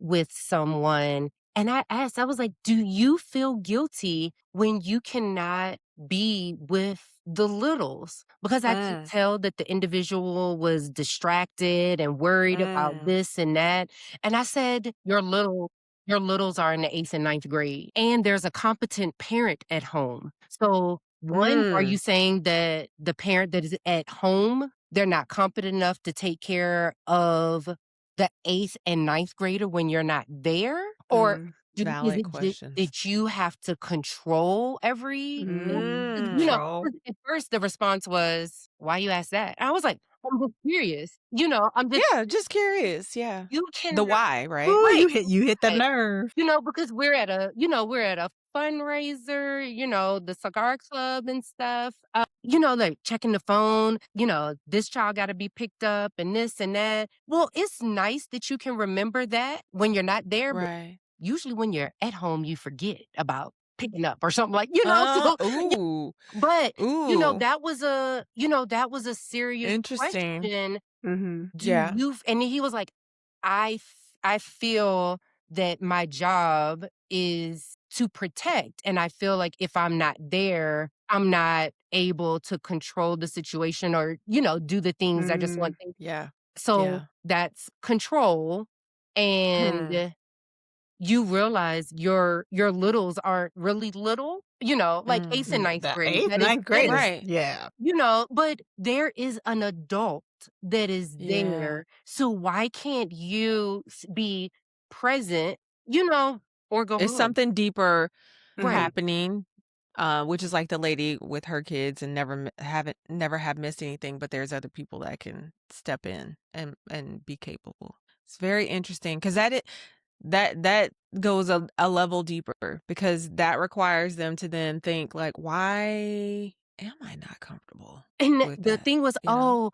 with someone, and I asked, I was like, "Do you feel guilty when you cannot be with the littles?" Because I could tell that the individual was distracted and worried about this and that, and I said, your littles are in the 8th and ninth grade, and there's a competent parent at home. So, one, are you saying that the parent that is at home, they're not competent enough to take care of the 8th and ninth grader when you're not there? Or is Valid it questions. did you have to control every Control. 'cause at first the response was, "Why you ask that?" I was like, I'm just curious. I'm just Yeah, just curious. Yeah. you The cannot. why, right? Ooh, Right, you hit the right. nerve. Because we're at a fundraiser, the cigar club and stuff. Like checking the phone, this child got to be picked up and this and that. Well, it's nice that you can remember that when you're not there, but Right. usually when you're at home, you forget about picking up or something like, so, Ooh. but, Ooh. that was a serious Interesting. question. Mhm. Yeah. And he was like, I feel that my job is to protect. And I feel like if I'm not there, I'm not able to control the situation or, do the things I just Mm. want things. Yeah. So Yeah. that's control. Hmm. And you realize your littles aren't really little, like eighth and Mhm. ninth The grade. 8th, ninth That grade is is Right. yeah. but there is an adult that is Yeah. there. So why can't you be present, or go It's home? something deeper Right. Mhm. happening, which is like the lady with her kids and never have missed anything, but there's other people that can step in and be capable. It's very interesting because that goes a level deeper because that requires them to then think like, why am I not comfortable And with the that? thing was, You know?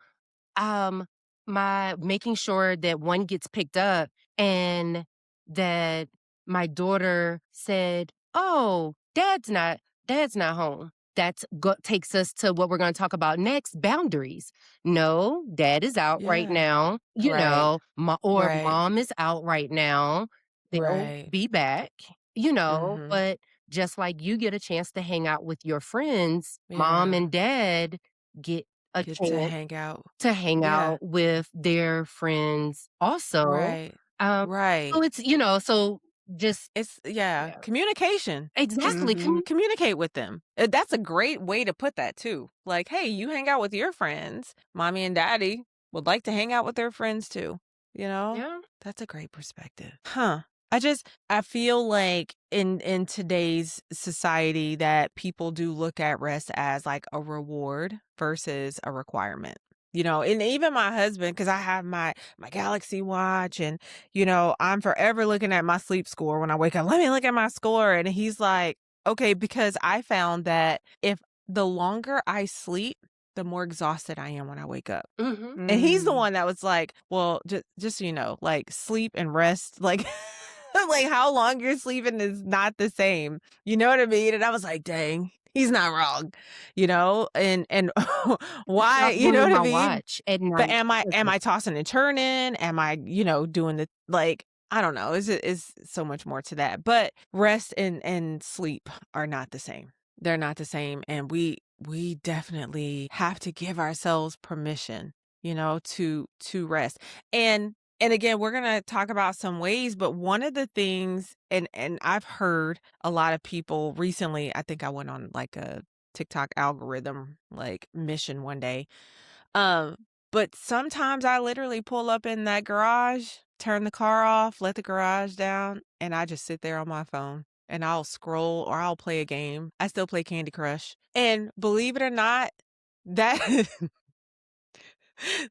um, my making sure that one gets picked up and that my daughter said, "Oh, dad's not home." Takes us to what we're going to talk about next, boundaries. No, dad is out right Yeah. now, Right. or Right. mom is out right now. They'll Right. be back, Mhm. but just like you get a chance to hang out with your friends, mom Yeah. and dad get a Get to chance hang out. to hang Yeah. out with their friends also. Right. Um, so Right. it's, so just It's yeah, yeah. communication. Just Exactly. Mhm. communicate with them. That's a great way to put that too. Like, hey, you hang out with your friends. Mommy and daddy would like to hang out with their friends too. You know? Yeah. That's a great perspective. Huh. I feel like in today's society that people do look at rest as like a reward versus a requirement. And even my husband, because I have my Galaxy watch and I'm forever looking at my sleep score when I wake up. Let me look at my score. And he's like, okay, because I found that if the longer I sleep, the more exhausted I am when I wake up. Mhm. And he's the Mm. one that was like, well, just so you know, like sleep and rest, like like how long you're sleeping is not the same. You know what I mean? And I was like, dang, he's not wrong, and why, Stop you know running what I my mean? watch at But night. am I tossing and turning? Am I, doing the like I don't know. Is so much more to that. But rest and sleep are not the same. They're not the same. And we definitely have to give ourselves permission, to rest. And again, we're gonna talk about some ways, but one of the things, and I've heard a lot of people recently, I think I went on like a TikTok algorithm like mission one day, um, but sometimes I literally pull up in that garage, turn the car off, let the garage down, and I just sit there on my phone and I'll scroll or I'll play a game. I still play Candy Crush. And believe it or not, that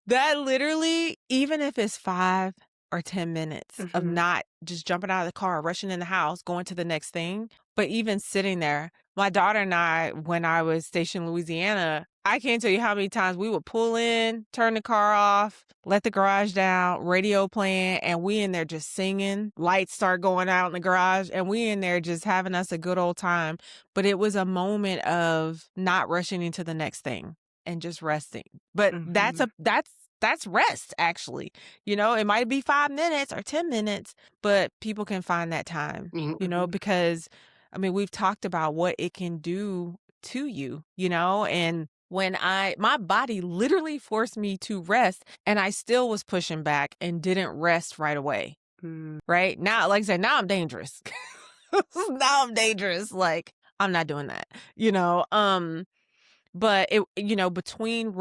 that literally, even if it's 5 or 10 minutes of Mhm. not just jumping out of the car, rushing in the house, going to the next thing, but even sitting there, my daughter and I, when I was stationed in Louisiana, I can't tell you how many times we would pull in, turn the car off, let the garage down, radio playing, and we in there just singing. Lights start going out in the garage, and we in there just having us a good old time. But it was a moment of not rushing into the next thing and just resting. But Mhm. that's rest actually. It might be 5 minutes or 10 minutes, but people can find that time, Mhm. because I mean, we've talked about what it can do to you, and when my body literally forced me to rest and I still was pushing back and didn't rest right away. Mm. Right? Now, like I said, now I'm dangerous. Now I'm dangerous. Like, I'm not doing that. But between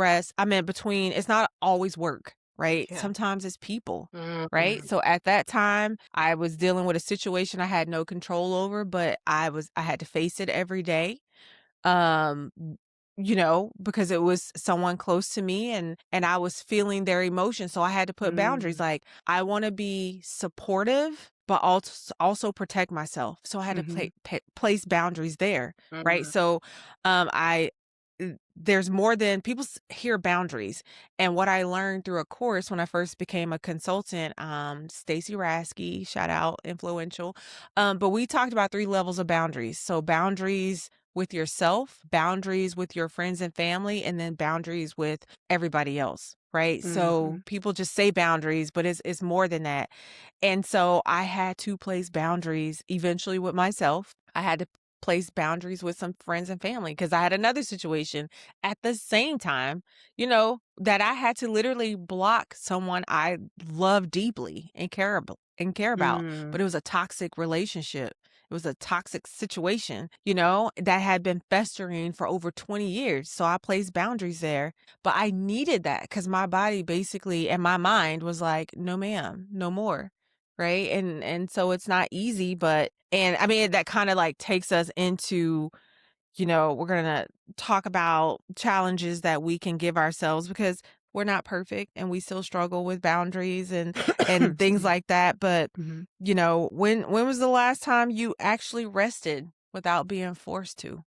it's not always work, right? Yeah. Sometimes it's people, right? Mhm. So at that time, I was dealing with a situation I had no control over, but I had to face it every day. Um because it was someone close to me, and I was feeling their emotions. So I had to put boundaries. Mm, Like, I want to be supportive, but also protect myself. So I had to mhm, place boundaries there. Right. mhm, So, I, there's more than people hear boundaries. And what I learned through a course when I first became a consultant, Stacy Rasky, shout out, influential. But we talked about 3 levels of boundaries. So boundaries with yourself, boundaries with your friends and family, and then boundaries with everybody else. Right. So mhm, people just say boundaries, but it's more than that. And so I had to place boundaries eventually with myself. I had to place boundaries with some friends and family because I had another situation at the same time, that I had to literally block someone I love deeply and care about. But mm, it was a toxic relationship. It was a toxic situation, that had been festering for over 20 years. So I placed boundaries there, but I needed that because my body basically and my mind was like, no, ma'am, no more. Right. And so it's not easy, but and I mean that kind of like takes us into, we're gonna talk about challenges that we can give ourselves because we're not perfect and we still struggle with boundaries and excuse things me, like that. But mhm. when was the last time you actually rested without being forced to?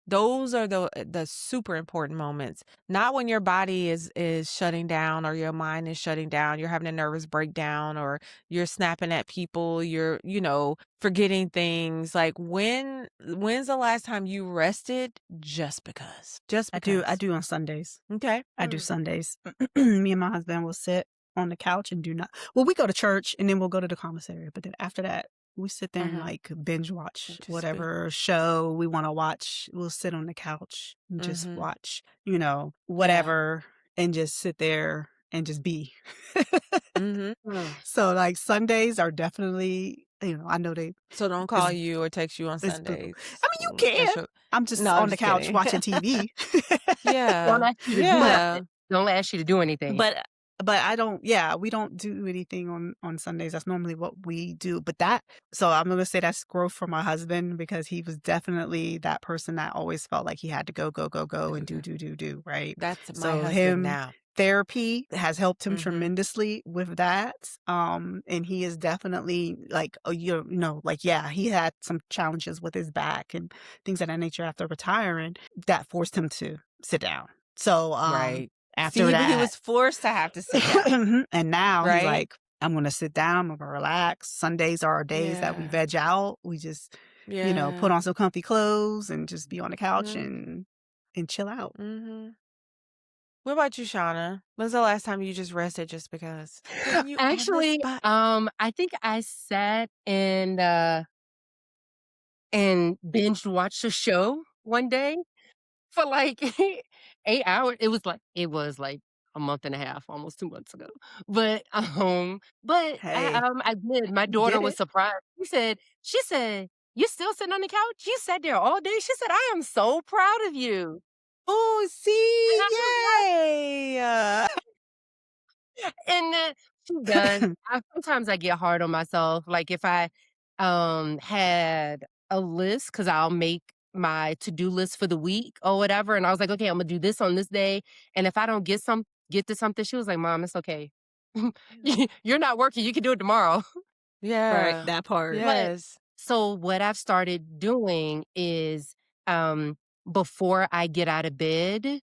Those are the super important moments. Not when your body is shutting down or your mind is shutting down, you're having a nervous breakdown or you're snapping at people, you're, forgetting things. Like when's the last time you rested just because? Just I because. do on Sundays. Okay. I do Sundays. Me and my husband will sit on the couch and do not well, we go to church and then we'll go to the commissary, but then after that, we sit there and, Mm-hmm. like, binge watch Just be. whatever show we wanna watch. We'll sit on the couch and just Mm-hmm. watch, Yeah. whatever, and just sit there and just be. Mm-hmm. Mm. So, like, Sundays are definitely I know they So don't call it's you or text you on it's brutal. Sundays. I mean, you can. That's your. I'm No, just I'm on the just couch kidding. watching TV. Don't Yeah. ask you to do But Yeah. nothing. Don't ask you to do anything. But but I don't yeah, we don't do anything on Sundays. That's normally what we do. But so I'm gonna say that's growth for my husband because he was definitely that person that always felt like he had to go, go, go, go, and do, do, do, do, right? That's my So husband him now. therapy has helped him Mhm. tremendously with that. And he is definitely like, like, yeah, he had some challenges with his back and things of that nature after retiring that forced him to sit down. So, Right. after See, he that was forced to have to sit down, and now he's right? like, "I'm gonna sit down, I'm gonna relax." Sundays are our days that we Yeah. veg out. We just, put Yeah. on some comfy clothes and just be on the couch Mhm. and chill out. Mhm. What about you, Shauna? When's the last time you just rested just because? Putting you on the Actually, spot. I think I sat and binge watched a show one day for like 8 hours. It was like a month and a half, almost 2 months ago. But I did. My You did daughter was it. surprised. She said, "You still sitting on the couch? You sat there all day?" She said, "I am so proud of you." Oh, And see? I was like, Yay! and then she does. Sometimes I get hard on myself. Like if I had a list, because I'll make my to-do list for the week or whatever. And I was like, okay, I'm gonna do this on this day. And if I don't get to something, she was like, Mom, it's okay. You're not working, you can do it tomorrow. Right, Yeah. that part. But Yes. so what I've started doing is um before I get out of bed,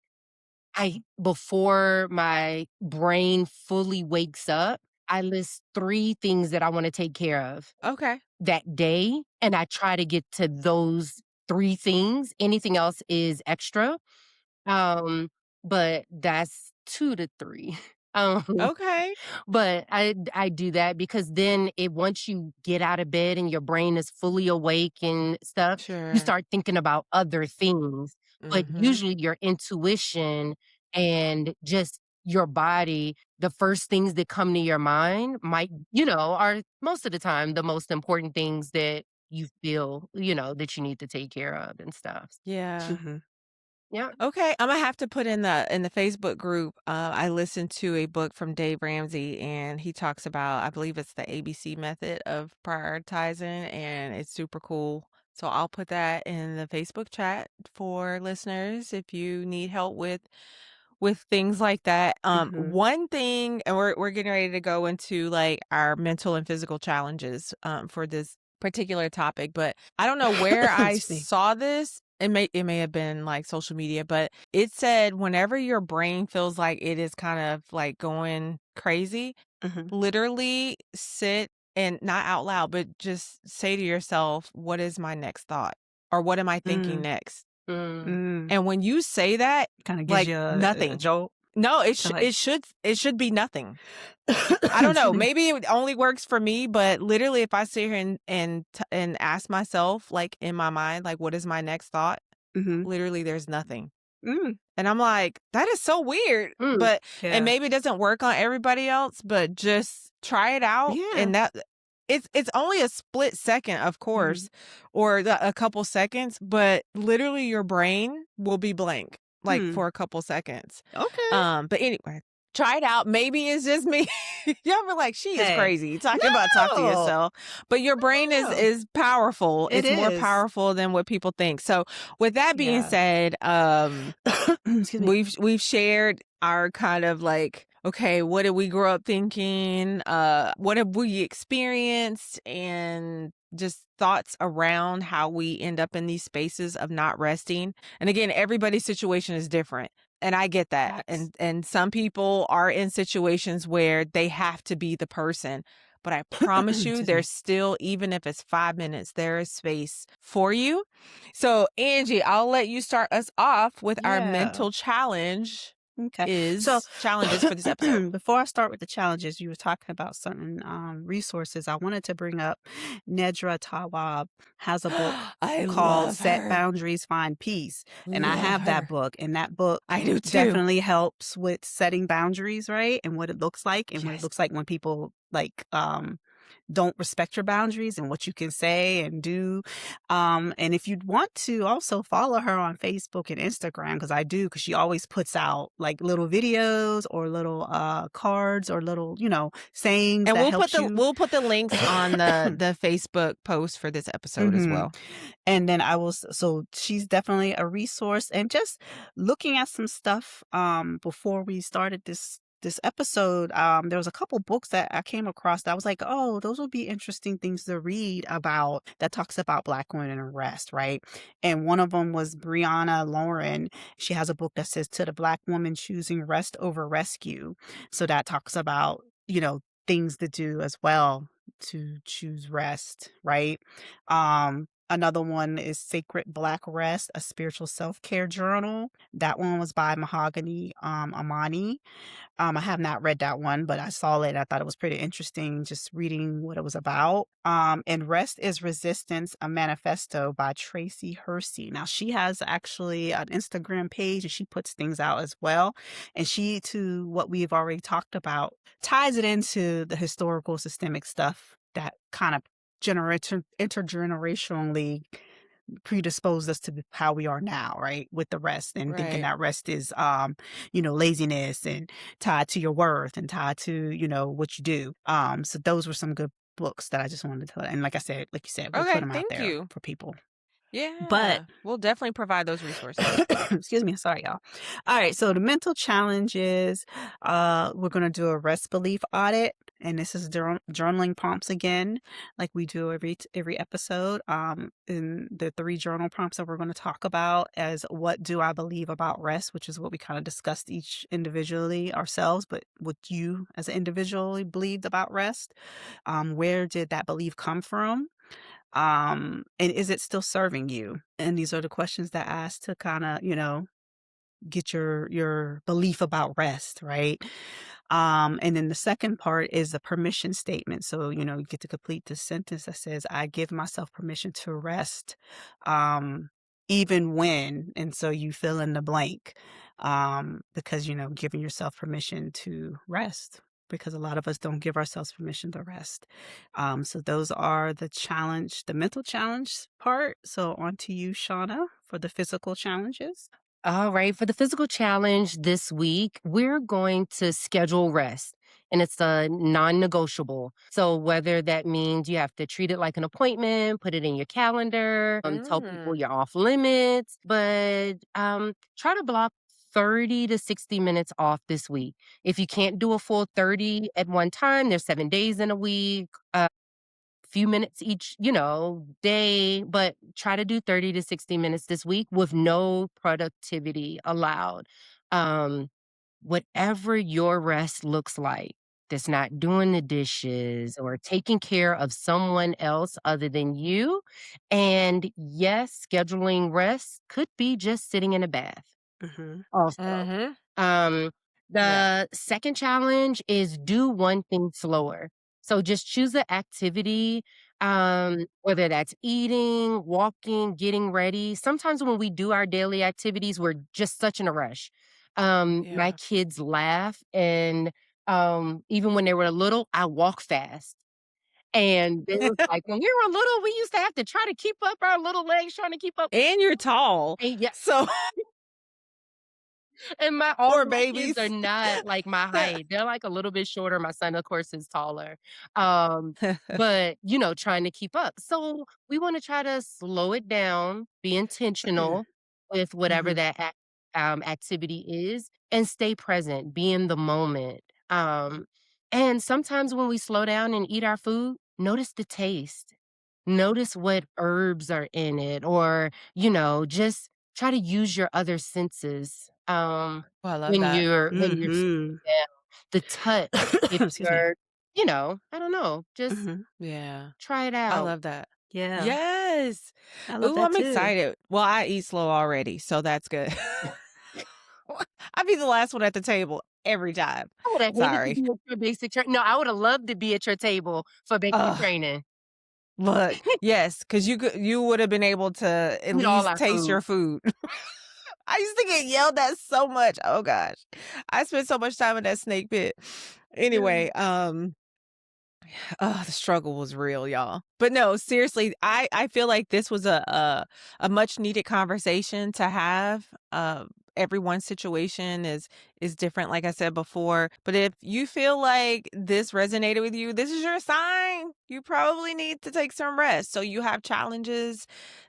before my brain fully wakes up, I list 3 things that I wanna take care of Okay. that day, and I try to get to those 3 things. Anything else is extra. Um, but that's 2 to 3. Um Okay. but I do that because then once you get out of bed and your brain is fully awake and stuff, you Sure. start thinking about other things. But Mhm. usually your intuition and just your body, the first things that come to your mind are most of the time the most important things that you feel, that you need to take care of and stuff. Yeah. Mhm. Yeah. Okay, Imma have to put in the Facebook group, I listened to a book from Dave Ramsey, and he talks about I believe it's the ABC method of prioritizing, and it's super cool. So I'll put that in the Facebook chat for listeners if you need help with things like that. Mhm. One thing, and we're getting ready to go into like our mental and physical challenges for this particular topic, but I don't know where I Excuse me. saw this. It may have been like social media, but it said whenever your brain feels like it is kind of like going crazy, Mhm. literally sit and not out loud, but just say to yourself, what is my next thought? Or what am I thinking Mm. next? Mm. Mm. And when you say that, Kinda gives like you a nothing. jolt No, to like it should be nothing. I don't excuse know. me. Maybe it only works for me, but literally if I sit here and ask myself like in my mind, like what is my next thought? Mhm. Literally there's nothing. Mm. And I'm like, that is so weird. Mm. But and Yeah. maybe it doesn't work on everybody else, but just try it out. Yeah. And that it's only a split second, of Mhm. course, or a couple seconds, but literally your brain will be blank like Hmm. for a couple seconds. Okay. But anyway, try it out. Maybe it's just me. Y'all be like, she is Hey. crazy talking about talk to No. yourself. But your brain No. is powerful. It It's more is. powerful than what people think. So with that being Yeah. said, Excuse me. we've shared our kind of like, okay, what did we grow up thinking? What have we experienced? And just thoughts around how we end up in these spaces of not resting. And again, everybody's situation is different. And I get that. Facts. And some people are in situations where they have to be the person. But I promise you, Excuse me. there's still, even if it's 5 minutes, there is space for you. So, Angie, I'll let you start us off with our Yeah. mental challenge Okay. So is challenges for this episode. before I start with the challenges, you were talking about certain resources. I wanted to bring up Nedra Tawwab has a book I called love Set her. Boundaries, Find Peace. And I Love have that her. book. And that book I do too. definitely helps with setting boundaries, right? And what it looks like and what it Yes. looks like when people like don't respect your boundaries and what you can say and do. And if you'd want to also follow her on Facebook and Instagram, because I do, because she always puts out like little videos or little cards or little, sayings And that helps you. we'll put the links on the Facebook post for this episode as hmm well. And then so she's definitely a resource. And just looking at some stuff before we started this episode, there was a couple books that I came across that I was like, oh, those would be interesting things to read about that talks about Black women in rest, right? And one of them was Brianna Lauren. She has a book that says To the Black Woman Choosing Rest Over Rescue. So that talks about, things to do as well to choose rest, right? Another one is Sacred Black Rest, a spiritual self-care journal. That one was by Mahogany Amani. I have not read that one, but I saw it. I thought it was pretty interesting just reading what it was about. And Rest is Resistance, a Manifesto by Tracy Hersey. Now, she has actually an Instagram page and she puts things out as well. And she, to what we've already talked about, ties it into the historical systemic stuff that kind of intergenerationally predisposed us to how we are now, right? With the rest and thinking Right. that rest is, laziness and tied to your worth and tied to, what you do. So those were some good books that I just wanted to, and like I said, like you said, we'll put Okay, them out thank there you. for people. But Yeah. We'll definitely provide those resources. excuse me, sorry y'all. All right, so the mental challenge is we're going to do a rest belief audit, and this is journaling prompts again, like we do every episode. And the 3 journal prompts that we're going to talk about as what do I believe about rest, which is what we kind of discussed each individually ourselves, but what you as an individually believed about rest. Where did that belief come from? And is it still serving you? And these are the questions that I ask to kind of, get your belief about rest, right? And then the second part is the permission statement. So, you get to complete the sentence that says, I give myself permission to rest, even when, and so you fill in the blank, because, giving yourself permission to rest, because a lot of us don't give ourselves permission to rest. So those are the mental challenge part. So on to you, Shauna, for the physical challenges. All right. For the physical challenge this week, we're going to schedule rest. and it's a non-negotiable. So whether that means you have to treat it like an appointment, put it in your calendar, tell people Mm. you're off limits, but try to block 30 to 60 minutes off this week. If you can't do a full 30 at one time, there's 7 days in a week. Few minutes each, day, but try to do 30 to 60 minutes this week with no productivity allowed. Um, Whatever your rest looks like, that's not doing the dishes or taking care of someone else other than you. And yes, scheduling rest could be just sitting in a bath Mhm. also. Mhm. Um, Yeah. the second challenge is do one thing slower. So just choose an activity, whether that's eating, walking, getting ready. Sometimes when we do our daily activities, we're just such in a rush. My Yeah. kids laugh, and even when they were little, I walk fast. And they was like, when we were little, we used to have to try to keep up our little legs, trying to keep up. And you're tall. And yeah, So and my all poor my kids are babies. not like my height. They're like a little bit shorter. My son, of course, is taller. But trying to keep up. So we want to try to slow it down, be intentional with whatever Mhm. that activity is, and stay present, be in the moment. And sometimes when we slow down and eat our food, notice the taste. Notice what herbs are in it, or, just try to use your other senses, Oh, I love when that. you're sitting Mhm. down. The touch, if Excuse me. you're I don't know, just Mhm. Yeah. try it I out. love that. Yeah, Yes. I love Ooh, that I'm too. excited. Well, I eat slow already, so that's good. I be the last one at the table every time. I would have hated to Sorry. be at your basic train no, I would have loved to be at your table for basic Ugh. training. Look, yes, because you would have been able to at Eat all least our taste food. your food. I used to get yelled at so much. Oh gosh. I spent so much time in that snake pit. Yeah. Anyway, oh, the struggle was real, y'all. But no, seriously, I feel like this was a much needed conversation to have. Everyone's situation is different, like I said before. But if you feel like this resonated with you, this is your sign. You probably need to take some rest. So you have challenges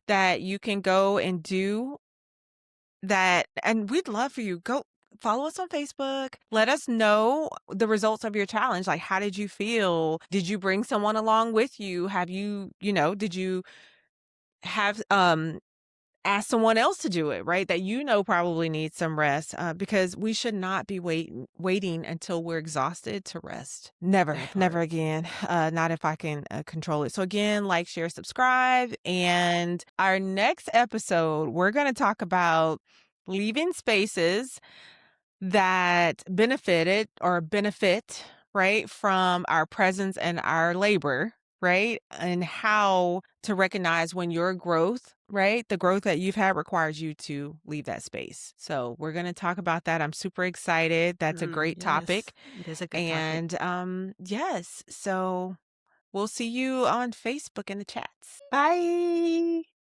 that you can go and do that, and we'd love for you. Go follow us on Facebook. Let us know the results of your challenge. Like, how did you feel? Did you bring someone along with you? Have you, did you have ask someone else to do it, right? That probably needs some rest, because we should not be waiting until we're exhausted to rest. Never, That never part. again. Not if I can control it. So again, like, share, subscribe, and our next episode, we're going to talk about leaving spaces that benefit, right, from our presence and our labor, right? And how to recognize when your growth, right, the growth that you've had requires you to leave that space. So we're going to talk about that. I'm super excited. That's a great Yes, topic. it is a good topic. And yes, so we'll see you on Facebook in the chats. Bye.